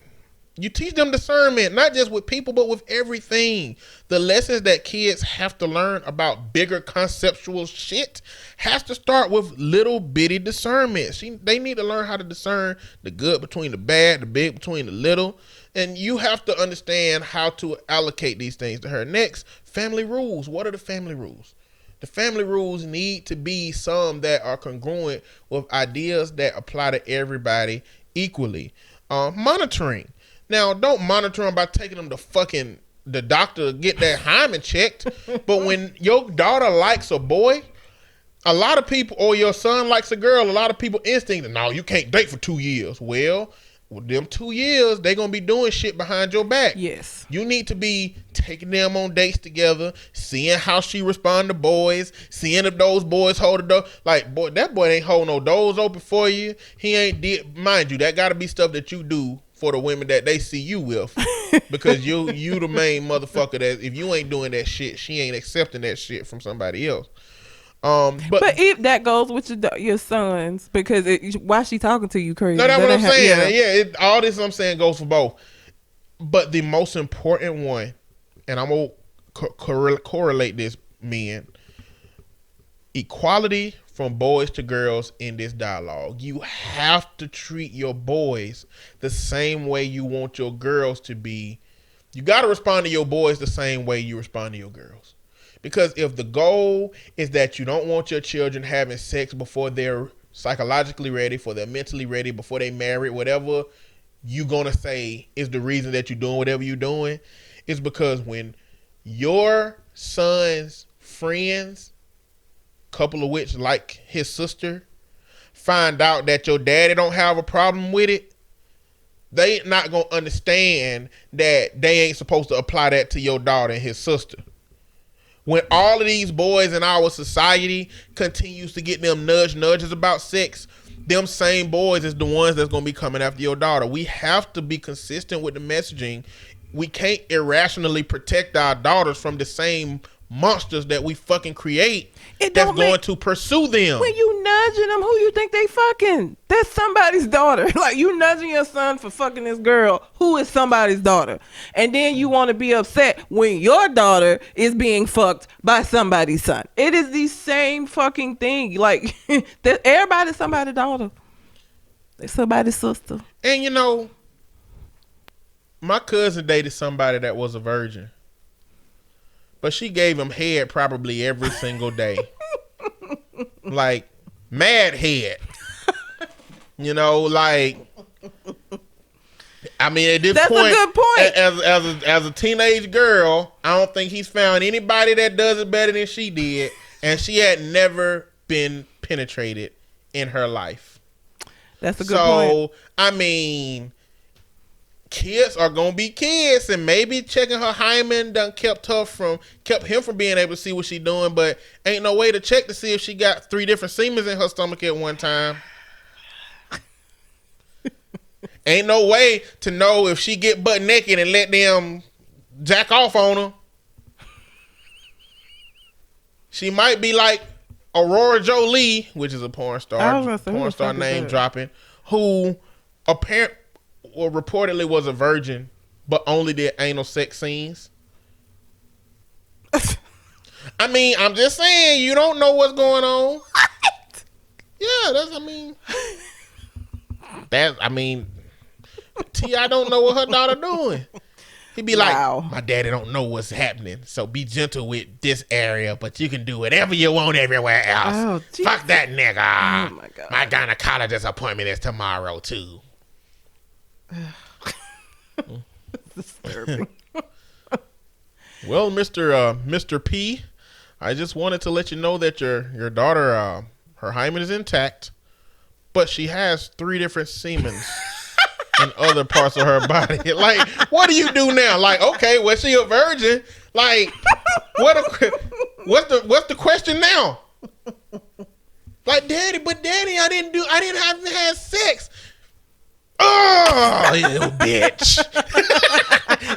You teach them discernment, not just with people, but with everything. The lessons that kids have to learn about bigger conceptual shit has to start with little bitty discernment. They need to learn how to discern the good between the bad, the big between the little. And you have to understand how to allocate these things to her. Next, family rules. What are the family rules? The family rules need to be some that are congruent with ideas that apply to everybody equally. Monitoring. Now, don't monitor them by taking them to the doctor to get that hymen checked. But when your daughter likes a boy, a lot of people, or your son likes a girl, a lot of people instinct, no, you can't date for 2 years. Well, with them 2 years, they going to be doing shit behind your back. Yes. You need to be taking them on dates together, seeing how she respond to boys, seeing if those boys hold the door. Like, boy, that boy ain't holding no doors open for you. He ain't mind you, that got to be stuff that you do for the women that they see you with, because you the main motherfucker that if you ain't doing that shit, she ain't accepting that shit from somebody else. But if that goes with your sons, because why she talking to you crazy? No, that's what I'm saying. Yeah, all this I'm saying goes for both. But the most important one, and I'm gonna correlate this, men, equality from boys to girls in this dialogue. You have to treat your boys the same way you want your girls to be. You got to respond to your boys the same way you respond to your girls. Because if the goal is that you don't want your children having sex before they're psychologically ready, before they're mentally ready, before they marry, whatever you gonna say is the reason that you're doing whatever you're doing, is because when your son's friends, couple of which like his sister, find out that your daddy don't have a problem with it, they not gonna understand that they ain't supposed to apply that to your daughter and his sister. When all of these boys in our society continues to get them nudges about sex, them same boys is the ones that's gonna be coming after your daughter. We have to be consistent with the messaging. We can't irrationally protect our daughters from the same monsters that we fucking create that's going to pursue them. When you nudging them, who you think they fucking? That's somebody's daughter. Like, you nudging your son for fucking this girl who is somebody's daughter. And then you want to be upset when your daughter is being fucked by somebody's son. It is the same fucking thing. Like, everybody's somebody's daughter. They're somebody's sister. And you know, my cousin dated somebody that was a virgin. But she gave him head probably every single day. Like, mad head. You know, like, I mean, at this That's point, a good point. As a teenage girl, I don't think he's found anybody that does it better than she did. And she had never been penetrated in her life. That's a good point. So, I mean, kids are gonna be kids, and maybe checking her hymen done kept him from being able to see what she doing, but ain't no way to check to see if she got 3 different semens in her stomach at one time. Ain't no way to know if she get butt naked and let them jack off on her. She might be like Aurora Jolie, which is a porn star name dropping, who reportedly was a virgin, but only did anal sex scenes. I mean, I'm just saying, you don't know what's going on. What? Yeah, I mean, T.I. don't know what her daughter doing. He'd be like, my daddy don't know what's happening, so be gentle with this area, but you can do whatever you want everywhere else. Oh, fuck that nigga. Oh, my God. My gynecologist appointment is tomorrow, too. Disturbing. Well, Mr. P, I just wanted to let you know that your daughter, her hymen is intact, but she has 3 different semens in other parts of her body. Like, what do you do now? Like, okay, was she a virgin? Like, What's the question now? Like, daddy, I didn't have to have sex. Oh, you bitch.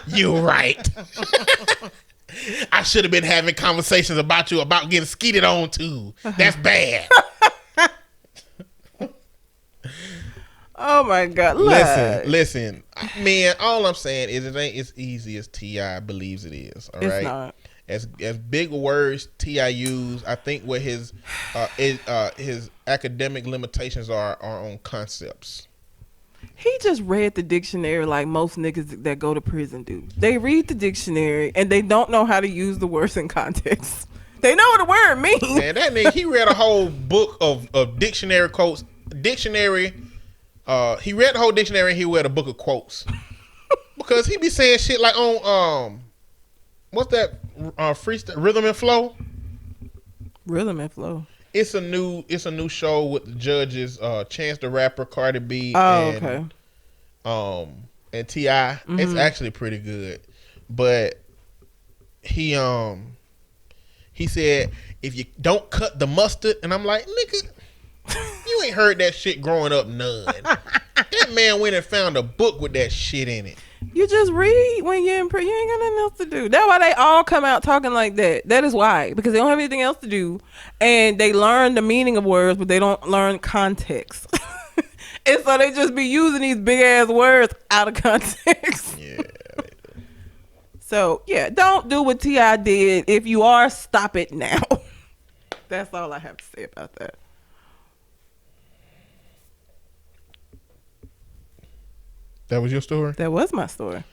You right. I should have been having conversations about you about getting skeeted on too. That's bad. Oh my God! Listen, man. All I'm saying is it ain't as easy as T.I. believes it is. All right, it's not. As big words T.I. use, I think what his academic limitations are on concepts. He just read the dictionary like most niggas that go to prison do. They read the dictionary and they don't know how to use the words in context. They know what the word means. Man, that nigga, he read a whole book of dictionary quotes. He read the whole dictionary and he read a book of quotes. Because he be saying shit like on what's that freestyle Rhythm and Flow? Rhythm and Flow. It's a new show with the judges, Chance the Rapper, Cardi B, and T.I. Mm-hmm. It's actually pretty good. But he said, if you don't cut the mustard, and I'm like, nigga, you ain't heard that shit growing up none. That man went and found a book with that shit in it. You just read when you're in prison. You ain't got nothing else to do. That's why they all come out talking like that. That is why. Because they don't have anything else to do. And they learn the meaning of words, but they don't learn context. And so they just be using these big ass words out of context. Yeah. So, yeah, don't do what T.I. did. If you are, stop it now. That's all I have to say about that. That was your story? That was my story.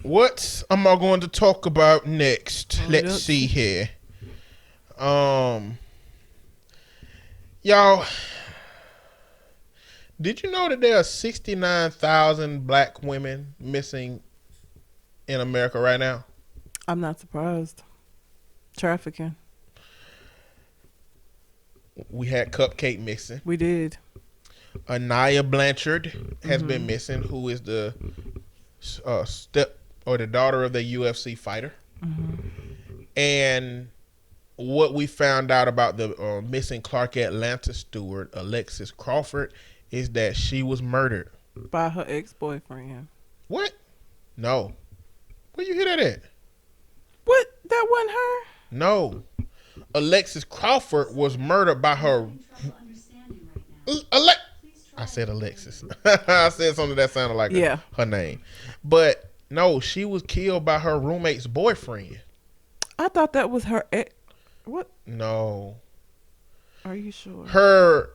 What am I going to talk about next? Let's see here. Y'all, did you know that there are 69,000 black women missing in America right now? I'm not surprised. Trafficking. We had Cupcake missing. We did. Anaya Blanchard has been missing, who is the the daughter of the UFC fighter. And what we found out about the missing Clark Atlanta steward, Alexis Crawford, is that she was murdered by her ex-boyfriend. What? No. Where you hear that at? What? That wasn't her? No. Alexis Crawford was murdered by her. I said Alexis. I said something that sounded like her name. But no, she was killed by her roommate's boyfriend. I thought that was her ex. What? No. Are you sure? Her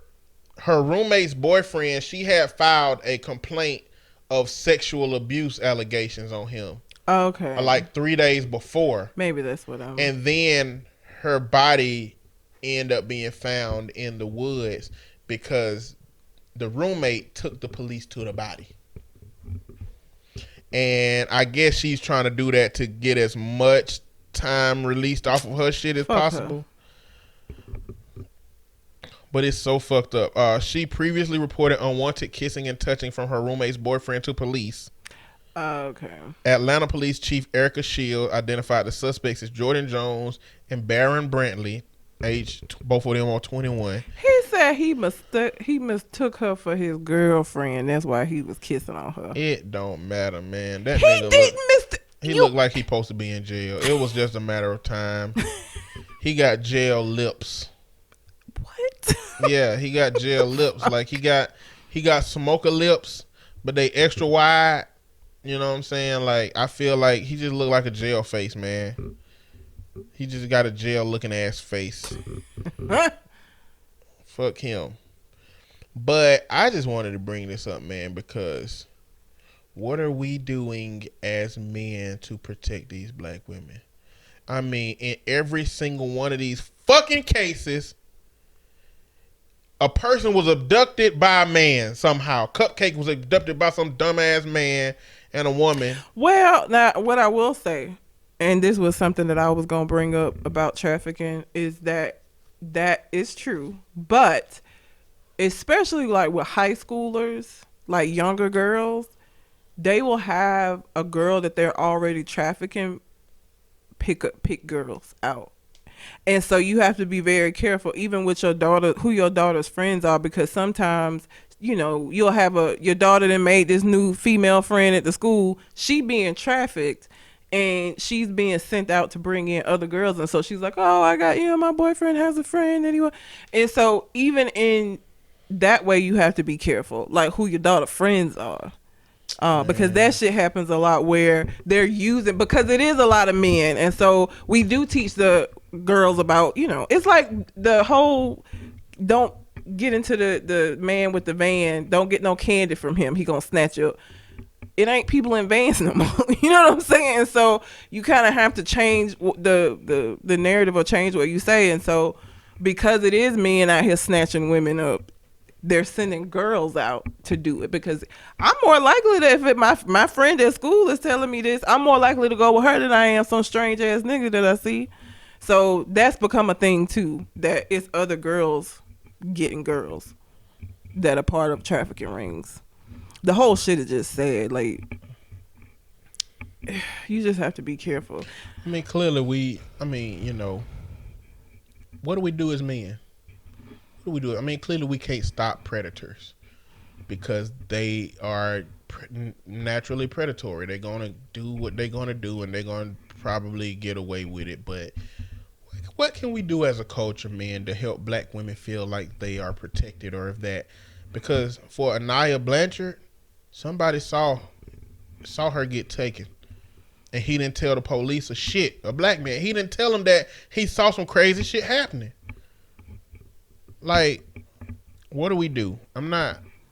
roommate's boyfriend, she had filed a complaint of sexual abuse allegations on him. Okay. Like 3 days before. Maybe that's what I'm. And then her body ended up being found in the woods because the roommate took the police to the body. And I guess she's trying to do that to get as much time released off of her shit as possible. But it's so fucked up. She previously reported unwanted kissing and touching from her roommate's boyfriend to police. Okay. Atlanta Police Chief Erica Shield identified the suspects as Jordan Jones and Baron Brantley, both of them are 21. He said he mistook her for his girlfriend. That's why he was kissing on her. It don't matter, man. That he nigga didn't He looked like he supposed to be in jail. It was just a matter of time. He got jail lips. What? Yeah, he got jail lips. Like he got smoker lips, but they extra wide. You know what I'm saying? Like I feel like he just looked like a jail face, man. He just got a jail looking ass face. Fuck him. But I just wanted to bring this up, man, because what are we doing as men to protect these black women? I mean, in every single one of these fucking cases, a person was abducted by a man somehow. Cupcake was abducted by some dumbass man and a woman. Well, now, what I will say, and this was something that I was going to bring up about trafficking, is that is true. But especially like with high schoolers, like younger girls, they will have a girl that they're already trafficking pick girls out. And so you have to be very careful, even with your daughter, who your daughter's friends are, because sometimes, you know, you'll have your daughter that made this new female friend at the school. She being trafficked and she's being sent out to bring in other girls. And so she's like, oh, I got, my boyfriend has a friend anyway. And so even in that way, you have to be careful, like who your daughter friends are. Because that shit happens a lot where they're using, because it is a lot of men. And so we do teach the girls about, it's like the whole, don't get into the man with the van, don't get no candy from him, he gonna snatch you up. It ain't people in vans no more. You know what I'm saying? So you kind of have to change the narrative, or change what you say. And so because it is men out here snatching women up, they're sending girls out to do it, because I'm more likely that if my friend at school is telling me this, I'm more likely to go with her than I am some strange ass nigga that I see. So that's become a thing too, that it's other girls getting girls that are part of trafficking rings. The whole shit is just sad. Like, you just have to be careful. I mean, clearly what do we do as men? What do we do? I mean, clearly we can't stop predators because they are naturally predatory. They're going to do what they're going to do, and they're going to probably get away with it. But what can we do as a culture, man, to help black women feel like they are protected, or if that, because for Anaya Blanchard, somebody saw her get taken, and he didn't tell the police a shit. A black man, he didn't tell them that he saw some crazy shit happening. Like, what do we do? I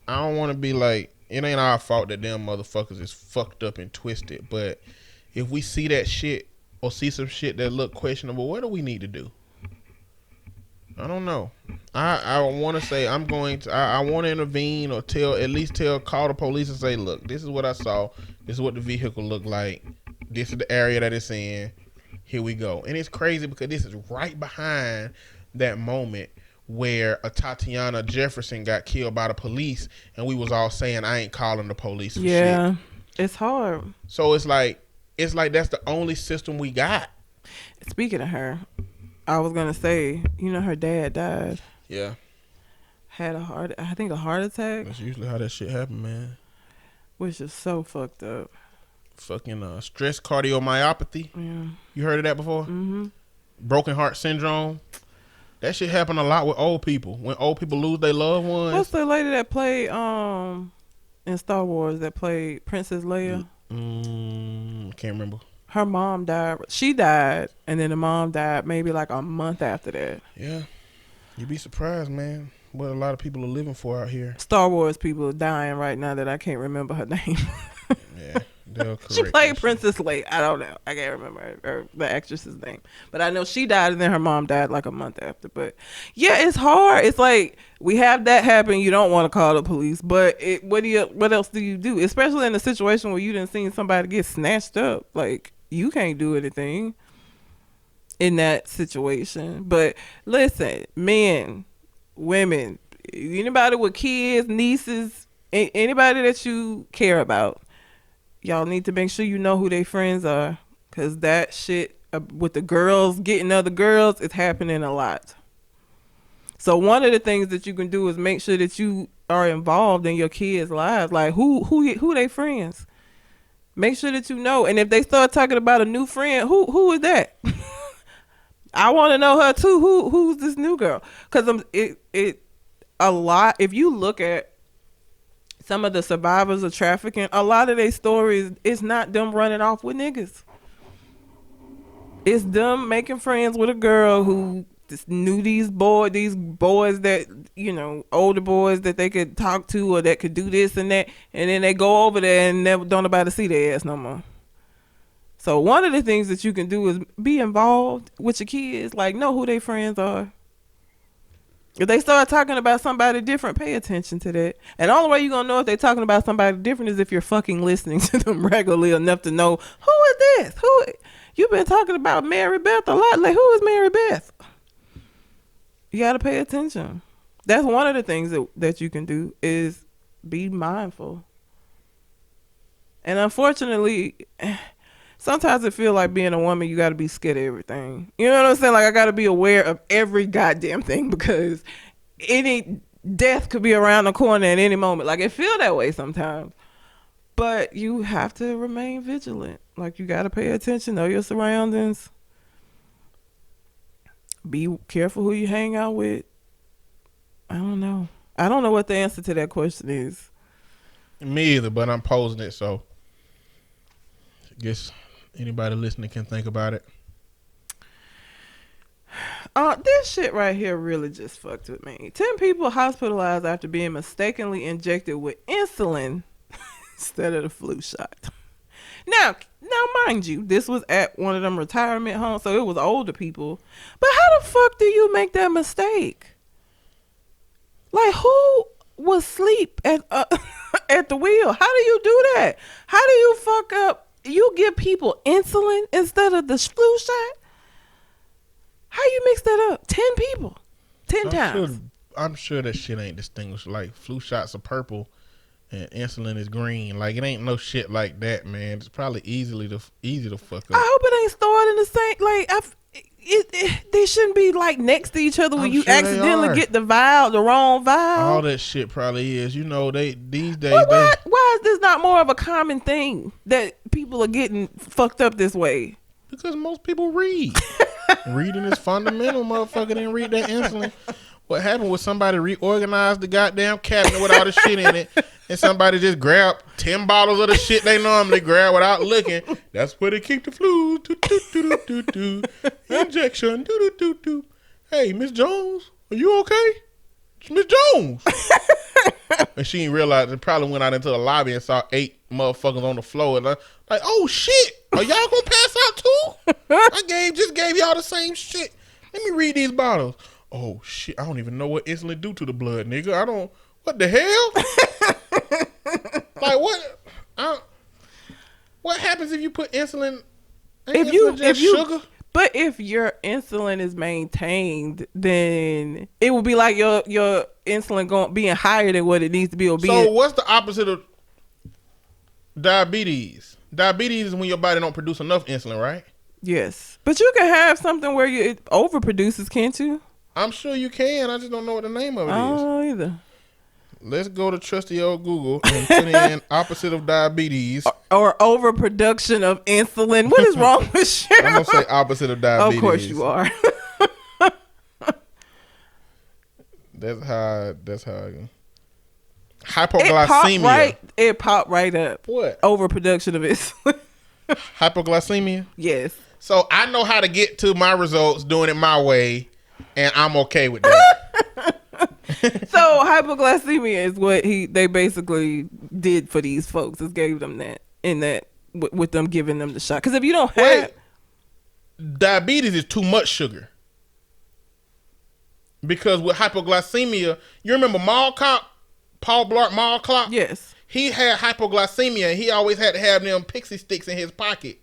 don't want to be like, it ain't our fault that them motherfuckers is fucked up and twisted, but if we see that shit or see some shit that look questionable, what do we need to do? I don't know. I want to say I want to intervene, or call the police and say, look, this is what I saw. This is what the vehicle looked like. This is the area that it's in. Here we go. And it's crazy because this is right behind that moment where a Tatiana Jefferson got killed by the police, and we was all saying, I ain't calling the police for shit. It's hard. So it's like that's the only system we got. Speaking of her, I was gonna say, her dad died. Yeah. Had a heart attack. That's usually how that shit happen, man. Which is so fucked up. Fucking stress cardiomyopathy. Yeah. You heard of that before? Mm-hmm. Broken heart syndrome. That shit happen a lot with old people. When old people lose their loved ones. What's the lady that played in Star Wars that played Princess Leia? Can't remember. Her mom died. She died, and then the mom died maybe like a month after that. Yeah. You'd be surprised, man, what a lot of people are living for out here. Star Wars people are dying right now that I can't remember her name. Yeah. She played Princess Leia. I don't know. I can't remember the actress's name. But I know she died, and then her mom died like a month after. But yeah, it's hard. It's like we have that happen. You don't want to call the police, but what else do you do? Especially in a situation where you didn't see somebody get snatched up. Like, you can't do anything in that situation. But listen, men, women, anybody with kids, nieces, anybody that you care about, y'all need to make sure you know who their friends are, because that shit with the girls getting other girls is happening a lot. So one of the things that you can do is make sure that you are involved in your kids' lives. Like, who they friends? Make sure that you know. And if they start talking about a new friend, who is that? I want to know her too. Who's this new girl? Because a lot. If you look at some of the survivors of trafficking, a lot of their stories, it's not them running off with niggas. It's them making friends with a girl who just knew these boys that, older boys that they could talk to, or that could do this and that, and then they go over there and never don't nobody see their ass no more. So one of the things that you can do is be involved with your kids, like know who their friends are. If they start talking about somebody different, pay attention to that. And the only way you're going to know if they're talking about somebody different is if you're fucking listening to them regularly enough to know, who is this? You've been talking about Mary Beth a lot. Like, who is Mary Beth? You got to pay attention. That's one of the things that you can do, is be mindful. And unfortunately, sometimes it feel like being a woman, you got to be scared of everything. You know what I'm saying? Like, I got to be aware of every goddamn thing because any death could be around the corner at any moment. Like, it feel that way sometimes. But you have to remain vigilant. Like, you got to pay attention, know your surroundings. Be careful who you hang out with. I don't know. I don't know what the answer to that question is. Me either, but I'm posing it, so I guess anybody listening can think about it. This shit right here really just fucked with me. 10 people hospitalized after being mistakenly injected with insulin instead of the flu shot. Now, mind you, this was at one of them retirement homes, so it was older people. But how the fuck do you make that mistake? Like, who was asleep at at the wheel? How do you do that? How do you fuck up? You give people insulin instead of the flu shot? How you mix that up? 10 people, 10 times. I'm sure that shit ain't distinguished. Like, flu shots are purple and insulin is green. Like, it ain't no shit like that, man. It's probably easy to fuck up. I hope it ain't stored in the same. Like, they shouldn't be like next to each other when you accidentally get the wrong vial. All that shit probably is. You know, these days. Why is this not more of a common thing that people are getting fucked up this way? Because most people read. Reading is fundamental. Motherfucker didn't read that insulin. What happened was somebody reorganized the goddamn cabinet with all the shit in it, and somebody just grabbed 10 bottles of the shit they normally grab without looking. That's where they keep the flu. Injection. Hey, Miss Jones, are you okay? It's Miss Jones. And she didn't realize it. Probably went out into the lobby and saw 8 motherfuckers on the floor. And like, oh shit, are y'all gonna pass out too? I just gave y'all the same shit. Let me read these bottles. Oh shit, I don't even know what insulin do to the blood, nigga. What the hell? Like what happens if you put insulin? If you sugar? But if your insulin is maintained, then it will be like your insulin being higher than what it needs to be. So what's the opposite of diabetes? Diabetes is when your body don't produce enough insulin, right? Yes, but you can have something where it overproduces, can't you? I'm sure you can. I just don't know what the name of it is. I don't know either. Let's go to trusty old Google and put in opposite of diabetes. Or overproduction of insulin. What is wrong with Cheryl? I'm going to say opposite of diabetes. Of course you are. That's how I go. Hypoglycemia. It popped right up. What? Overproduction of insulin. Hypoglycemia? Yes. So I know how to get to my results doing it my way, and I'm okay with that. So hypoglycemia is what they basically did for these folks. Is gave them that with them giving them the shot. Because if you don't have diabetes is too much sugar. Because with hypoglycemia, you remember Paul Blart Mall Cop? Yes. He had hypoglycemia and he always had to have them pixie sticks in his pocket.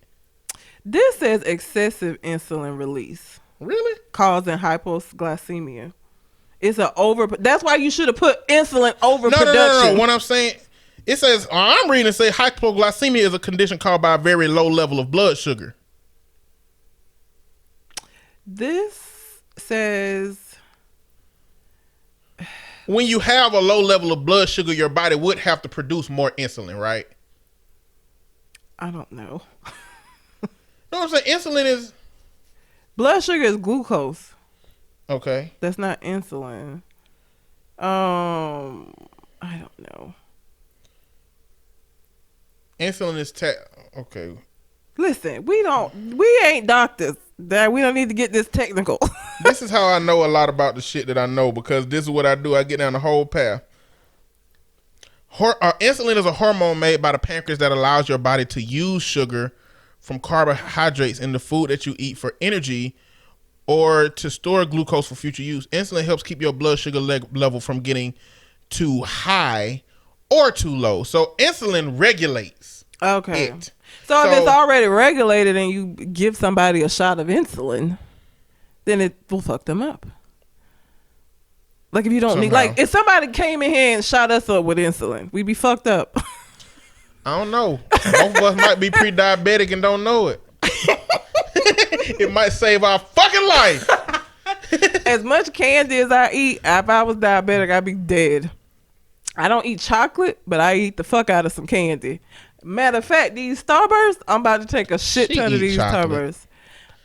This says excessive insulin release. Really? Causing hypoglycemia. It's that's why you should have put insulin overproduction. No. What I'm saying, it says, I'm reading it say hypoglycemia is a condition caused by a very low level of blood sugar. This says when you have a low level of blood sugar, your body would have to produce more insulin, right? I don't know. No, I'm saying insulin is blood sugar is glucose. Okay. That's not insulin. I don't know. Insulin is okay. Listen, we ain't doctors. That we don't need to get this technical. This is how I know a lot about the shit that I know, because this is what I do. I get down the whole path. Insulin is a hormone made by the pancreas that allows your body to use sugar from carbohydrates in the food that you eat for energy or to store glucose for future use. Insulin helps keep your blood sugar level from getting too high or too low. So insulin regulates it. So if it's already regulated and you give somebody a shot of insulin, then it will fuck them up. Like if you don't need, like if somebody came in here and shot us up with insulin, we'd be fucked up. I don't know. Both of us might be pre-diabetic and don't know it. It might save our fucking life. As much candy as I eat, if I was diabetic, I'd be dead. I don't eat chocolate, but I eat the fuck out of some candy. Matter of fact, these Starbursts, I'm about to take a shit ton of these Starbursts.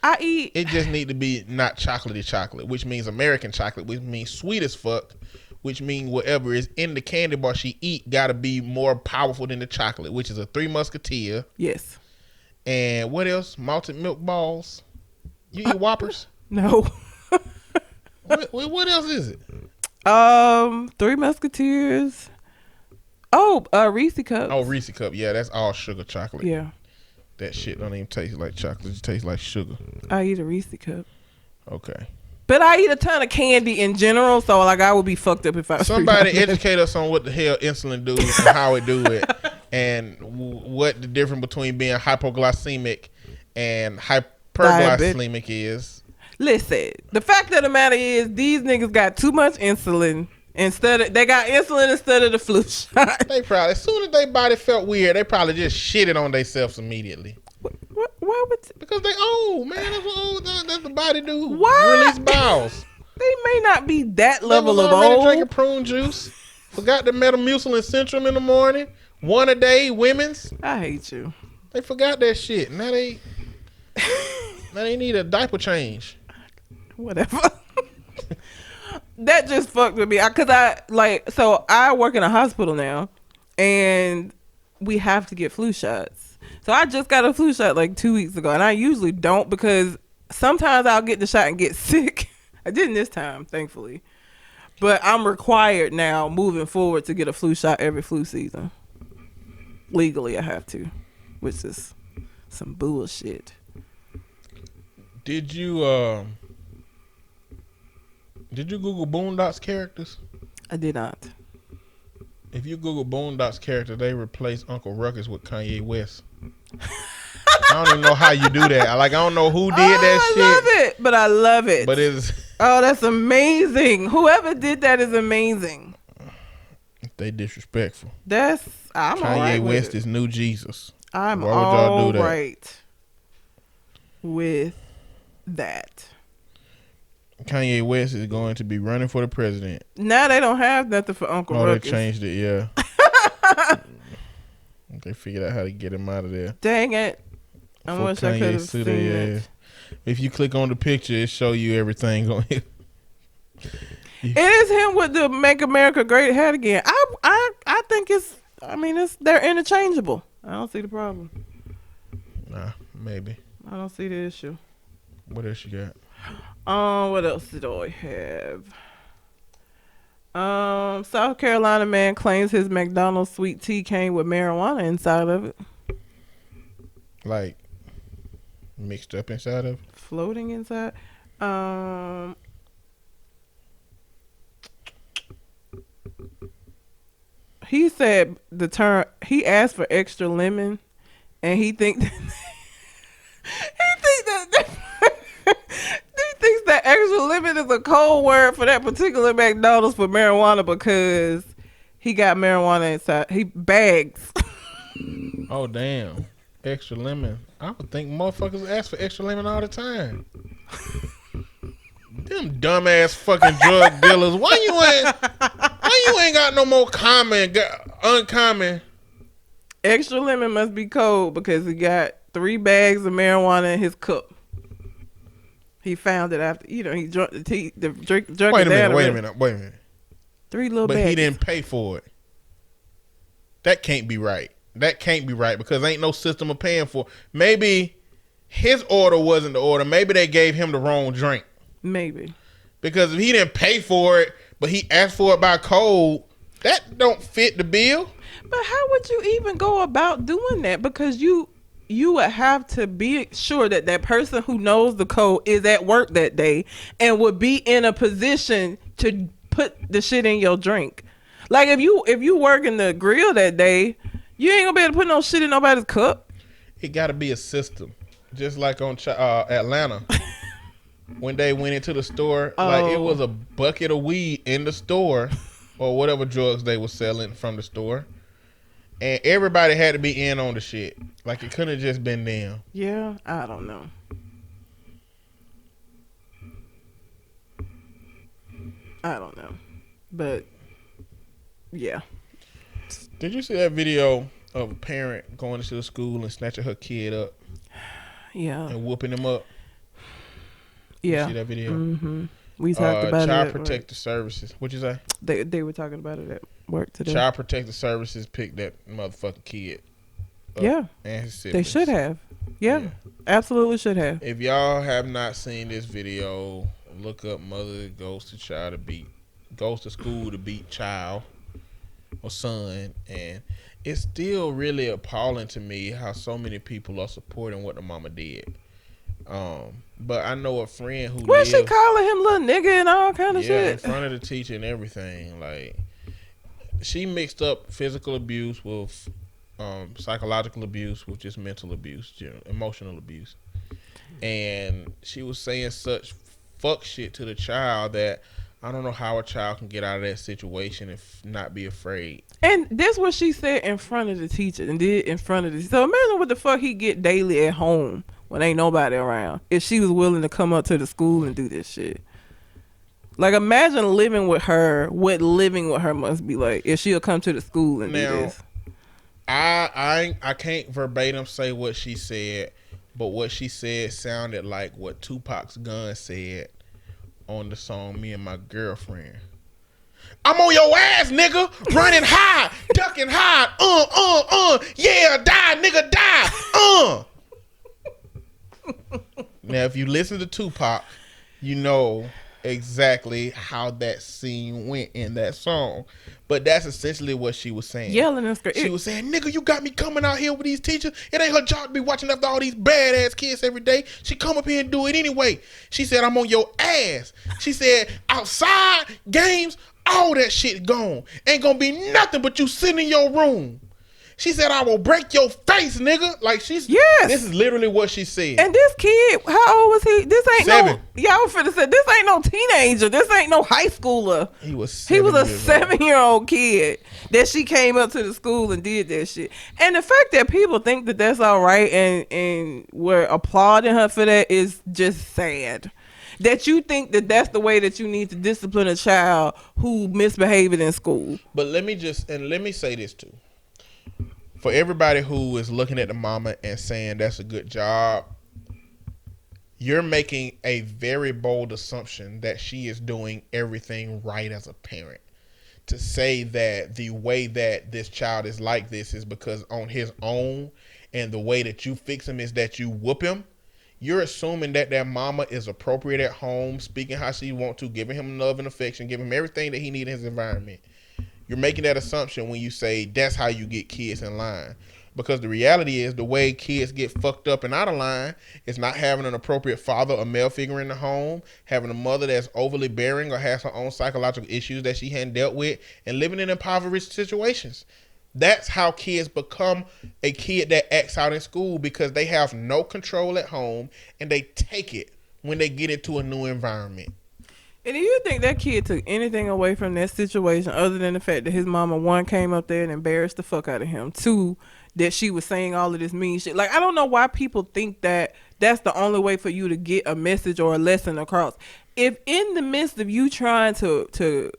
I eat. It just need to be not chocolatey chocolate, which means American chocolate, which means sweet as fuck, which means whatever is in the candy bar she eat gotta be more powerful than the chocolate, which is a Three Musketeer. Yes. And what else? Malted milk balls. You eat Whoppers? No. What else is it? Three Musketeers. Oh, Reese Cups. Oh, Reese Cup. Yeah, that's all sugar chocolate. Yeah. That shit don't even taste like chocolate. It tastes like sugar. I eat a Reese Cup. Okay. But I eat a ton of candy in general, so like I would be fucked up if I. Somebody educate us on what the hell insulin do and how it do it, and what the difference between being hypoglycemic and hyperglycemic is. Listen, the fact of the matter is these niggas got too much insulin. They got insulin instead of the flu shot. They probably, as soon as their body felt weird, they probably just shitted on themselves immediately. Why would? Because they old, man. That's what old. That's the body do. Why? Release bowels. They may not be that level they was of already old. drinking prune juice. Forgot the Metamucil Centrum in the morning. One a day, women's. I hate you. They forgot that shit. Now they need a diaper change. Whatever. That just fucked with me. So I work in a hospital now, and we have to get flu shots. So I just got a flu shot like 2 weeks ago, and I usually don't because sometimes I'll get the shot and get sick. I didn't this time, thankfully. But I'm required now, moving forward, to get a flu shot every flu season. Legally, I have to, which is some bullshit. Did you Google Boondocks characters? I did not. If you Google Boondocks character, they replace Uncle Ruckus with Kanye West. I don't even know how you do that. I don't know who did that shit. I love it, but I love it. But it's that's amazing. Whoever did that is amazing. They disrespectful. I'm Kanye all right with West it. is new Jesus. I'm Why would y'all all do that? right with that. Kanye West is going to be running for the president. Now they don't have nothing for Uncle Ruckus. They changed it, yeah. They figured out how to get him out of there. Dang it. I Before wish I could have sue seen their it. ass. If you click on the picture, it show you everything on here. It is him with the Make America Great hat again. I think they're interchangeable. I don't see the problem. Nah, maybe. I don't see the issue. What else you got? What else did I have? South Carolina man claims his McDonald's sweet tea came with marijuana inside of it. Like mixed up inside of it? Floating inside. He said he asked for extra lemon, and he thinks that extra lemon is a code word for that particular McDonald's for marijuana because he got marijuana inside. He bags. Oh damn. Extra lemon. I would think motherfuckers ask for extra lemon all the time. Them dumbass fucking drug dealers. Why you ain't got no more uncommon? Extra lemon must be cold because he got 3 bags of marijuana in his cup. He found it after, he drunk the tea, drunk it down. Wait a minute. 3 little But bags. he didn't pay for it. That can't be right. Because ain't no system of paying for it. Maybe his order wasn't the order. Maybe they gave him the wrong drink. Maybe. Because if he didn't pay for it, but he asked for it by code, that don't fit the bill. But how would you even go about doing that? Because you would have to be sure that person who knows the code is at work that day and would be in a position to put the shit in your drink. Like if you work in the grill that day, you ain't gonna be able to put no shit in nobody's cup. It got to be a system, just like on Atlanta. When they went into the store, like it was a bucket of weed in the store, or whatever drugs they were selling from the store, And everybody had to be in on the shit. Like, it couldn't have just been them. Yeah, I don't know. But, yeah. Did you see that video of a parent going to the school and snatching her kid up? Yeah. And whooping him up? Yeah. You see that video? Mm-hmm. We talked about Child it. Protective Services. What'd you say? They were talking about it at work today. Child Protective Services picked that motherfucking kid up. Yeah. And his siblings. They should have. Yeah. Absolutely should have. If y'all have not seen this video, look up mother goes to school to beat child or son, and it's still really appalling to me how so many people are supporting what the mama did. But I know a friend who What she calling him little nigga and all kind of shit? in front of the teacher and everything. Like, she mixed up physical abuse with psychological abuse with just mental abuse, emotional abuse. And she was saying such fuck shit to the child that I don't know how a child can get out of that situation and not be afraid. And that's what she said in front of the teacher and did in front of the. So imagine what the fuck he get daily at home when ain't nobody around. If she was willing to come up to the school and do this shit. Like, imagine living with her, what living with her must be like if she'll come to the school and do this. I can't verbatim say what she said, but what she said sounded like what Tupac's gun said on the song Me and My Girlfriend. I'm on your ass, nigga, running high, ducking high, yeah, die, nigga, die, Now, if you listen to Tupac, you know exactly how that scene went in that song. But that's essentially what she was saying. Yelling and screaming. She was saying, nigga, you got me coming out here with these teachers. It ain't her job to be watching after all these badass kids every day. She come up here and do it anyway. She said, I'm on your ass. She said, outside, games, all that shit gone. Ain't gonna be nothing but you sitting in your room. She said, I will break your face, nigga. Like, yes. This is literally what she said. And this kid, how old was he? This ain't 7. Y'all finna say, this ain't no teenager. This ain't no high schooler. He was a 7-year-old. 7-year-old kid that she came up to the school and did that shit. And the fact that people think that that's all right and were applauding her for that is just sad. That you think that that's the way that you need to discipline a child who misbehaved in school. But let me say this too. For everybody who is looking at the mama and saying that's a good job, you're making a very bold assumption that she is doing everything right as a parent. To say that the way that this child is like this is because on his own and the way that you fix him is that you whoop him, you're assuming that mama is appropriate at home, speaking how she wants to, giving him love and affection, giving him everything that he needs in his environment. You're making that assumption when you say that's how you get kids in line. Because the reality is the way kids get fucked up and out of line is not having an appropriate father or male figure in the home, having a mother that's overly bearing or has her own psychological issues that she hadn't dealt with, and living in impoverished situations. That's how kids become a kid that acts out in school, because they have no control at home and they take it when they get into a new environment. And do you think that kid took anything away from that situation other than the fact that his mama, 1, came up there and embarrassed the fuck out of him, 2, that she was saying all of this mean shit? Like, I don't know why people think that that's the only way for you to get a message or a lesson across. If in the midst of you trying to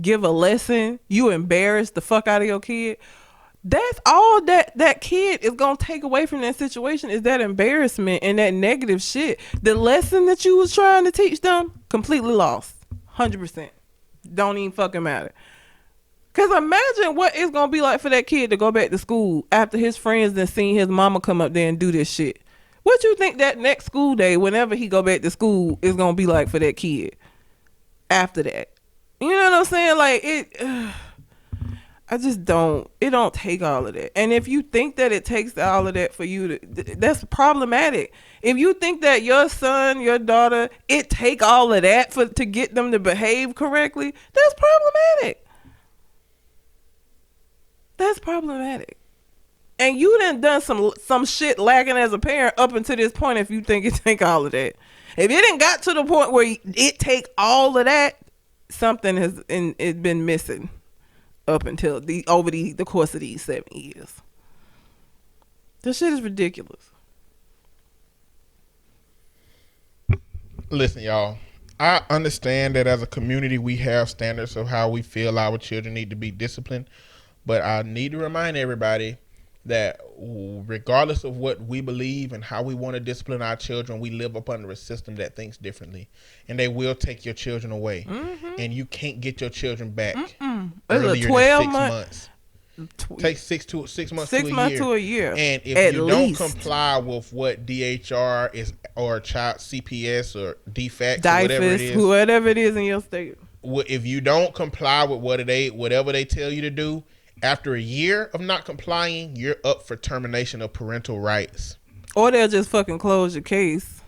give a lesson, you embarrass the fuck out of your kid, that's all that kid is going to take away from that situation is that embarrassment and that negative shit. The lesson that you was trying to teach them, completely lost. 100%. Don't even fucking matter. Because imagine what it's going to be like for that kid to go back to school after his friends done seen his mama come up there and do this shit. What you think that next school day, whenever he go back to school, is going to be like for that kid after that? You know what I'm saying? Like, I just don't, it don't take all of that. And if you think that it takes all of that for you to, that's problematic. If you think that your son, your daughter, it take all of that to get them to behave correctly, that's problematic. That's problematic. And you done some shit lacking as a parent up until this point if you think it take all of that. If it didn't got to the point where it take all of that, something has been missing. up until the course of these 7 years. This shit is ridiculous. Listen, y'all. I understand that as a community we have standards of how we feel our children need to be disciplined, but I need to remind everybody that regardless of what we believe and how we want to discipline our children, we live up under a system that thinks differently, and they will take your children away, and you can't get your children back earlier than 6 months. Take 6 months to a year. And if you don't comply with what DHR is or child CPS or DFACS or whatever it is in your state, if you don't comply with whatever they tell you to do, after a year of not complying, you're up for termination of parental rights. Or they'll just fucking close your case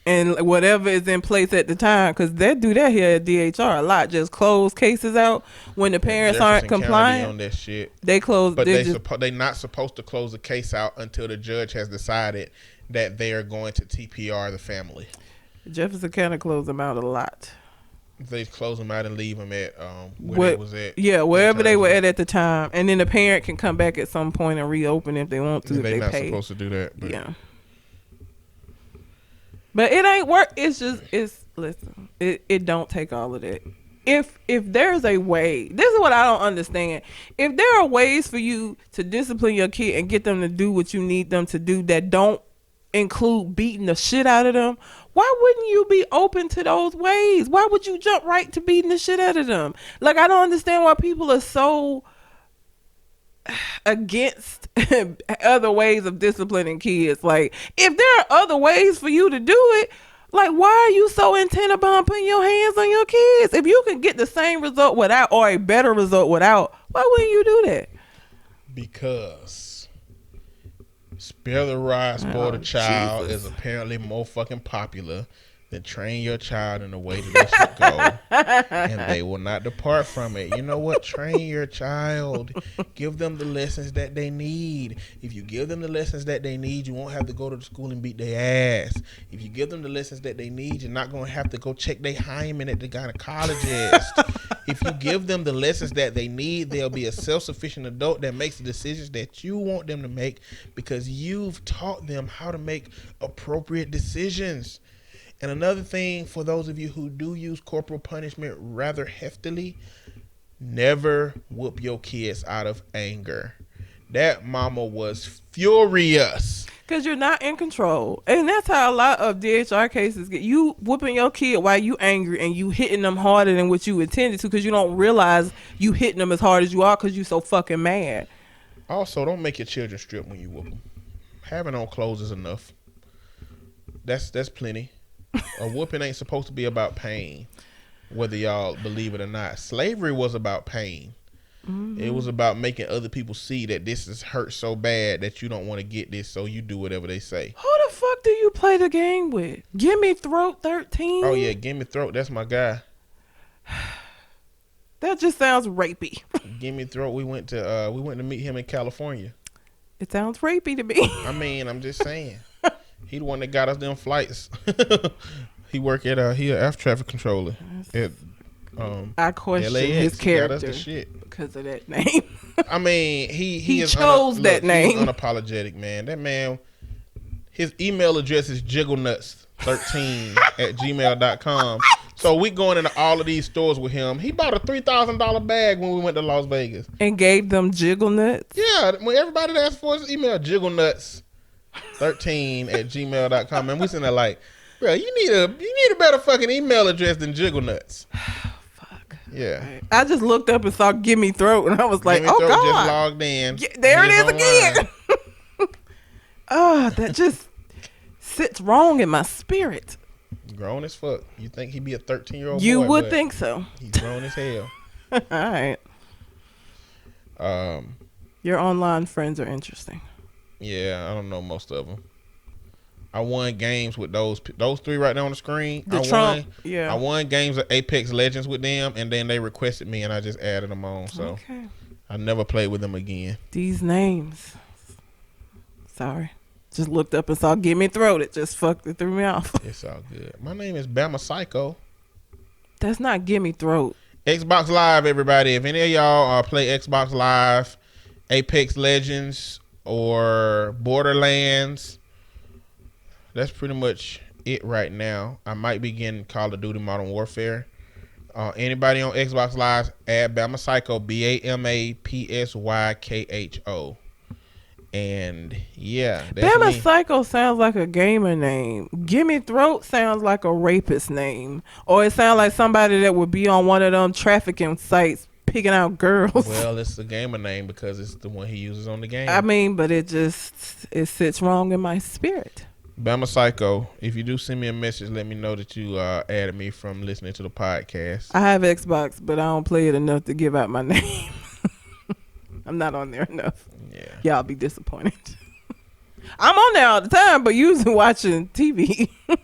and whatever is in place at the time, because they do that here at DHR a lot. Just close cases out when the parents aren't compliant. On that shit. They close, but they're not supposed to close the case out until the judge has decided that they are going to TPR the family. Jefferson County closed them out a lot. They close them out and leave them at where they was at. Yeah, wherever they were at the time, and then the parent can come back at some point and reopen if they want to. They're not pay. Supposed to do that. But. Yeah, but it ain't work. Listen. It don't take all of that. If there's a way, this is what I don't understand. If there are ways for you to discipline your kid and get them to do what you need them to do that don't include beating the shit out of them, why wouldn't you be open to those ways? Why would you jump right to beating the shit out of them? Like, I don't understand why people are so against other ways of disciplining kids. Like, if there are other ways for you to do it, like, why are you so intent upon putting your hands on your kids? If you can get the same result without, or a better result without, why wouldn't you do that? Because spare the rod, spoil the child is apparently more fucking popular than train your child in the way that they should go, and they will not depart from it. You know what? Train your child. Give them the lessons that they need. If you give them the lessons that they need, you won't have to go to the school and beat their ass. If you give them the lessons that they need, you're not going to have to go check their hymen at the gynecologist. If you give them the lessons that they need, they'll be a self-sufficient adult that makes the decisions that you want them to make, because you've taught them how to make appropriate decisions. And another thing, for those of you who do use corporal punishment rather heftily, never whoop your kids out of anger. That mama was furious. Because you're not in control. And that's how a lot of DHR cases get. You whooping your kid while you angry, and you hitting them harder than what you intended to, because you don't realize you hitting them as hard as you are because you so fucking mad. Also, don't make your children strip when you whoop them. Having on clothes is enough. That's plenty. A whooping ain't supposed to be about pain, whether y'all believe it or not. Slavery was about pain. Mm-hmm. It was about making other people see that this is hurt so bad that you don't want to get this, so you do whatever they say. Who the fuck do you play the game with? Gimme Throat 13? Oh yeah, Gimme Throat. That's my guy. That just sounds rapey. Gimme Throat. We went to meet him in California. It sounds rapey to me. I mean, I'm just saying. He the one that got us them flights. He work at he a air traffic controller at I question LAX. his character got us the shit because of that name. I mean, he is chose that name. He's unapologetic, man. That man, his email address is jigglenuts13@gmail.com. So we going into all of these stores with him. He bought a $3,000 bag when we went to Las Vegas and gave them jiggle nuts. Yeah, when everybody that asked for his email, jigglenuts13@gmail.com, and we sitting there like, bro, you need a better fucking email address than Jiggle Nuts. Fuck. Yeah. Right. I just looked up and saw Gimme Throat, and I was like, Gimme oh Throat God. Just logged in. There it is again. Oh, that just sits wrong in my spirit. Grown as fuck. You think he'd be a 13-year-old boy? You would think so. He's grown as hell. All right. Your online friends are interesting. Yeah, I don't know most of them. I won games with those three right there on the screen. I won games of Apex Legends with them, and then they requested me, and I just added them on. So okay. I never played with them again. These names. Sorry. Just looked up and saw Gimme Throat. It just threw me off. It's all good. My name is Bama Psycho. That's not Gimme Throat. Xbox Live, everybody. If any of y'all play Xbox Live, Apex Legends, or Borderlands, that's pretty much it right now. I might be getting Call of Duty Modern Warfare. Anybody on Xbox Live, add Bama Psycho, BAMAPSYKHO. And yeah, that's Bama me. Psycho sounds like a gamer name. Gimme Throat sounds like a rapist name. Or it sounds like somebody that would be on one of them trafficking sites picking out girls. Well, it's the gamer name because it's the one he uses on the game. I mean, but it sits wrong in my spirit. Bama Psycho, if you do send me a message, let me know that you added me from listening to the podcast. I have Xbox, but I don't play it enough to give out my name. I'm not on there enough. Yeah. Y'all be disappointed. I'm on there all the time, but usually watching TV. Yeah.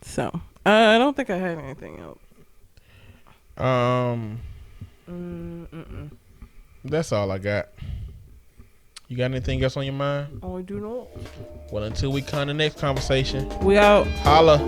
So, I don't think I had anything else. That's all I got. You got anything else on your mind? Oh, I do not. Well, until we come to the next conversation, We out. holla.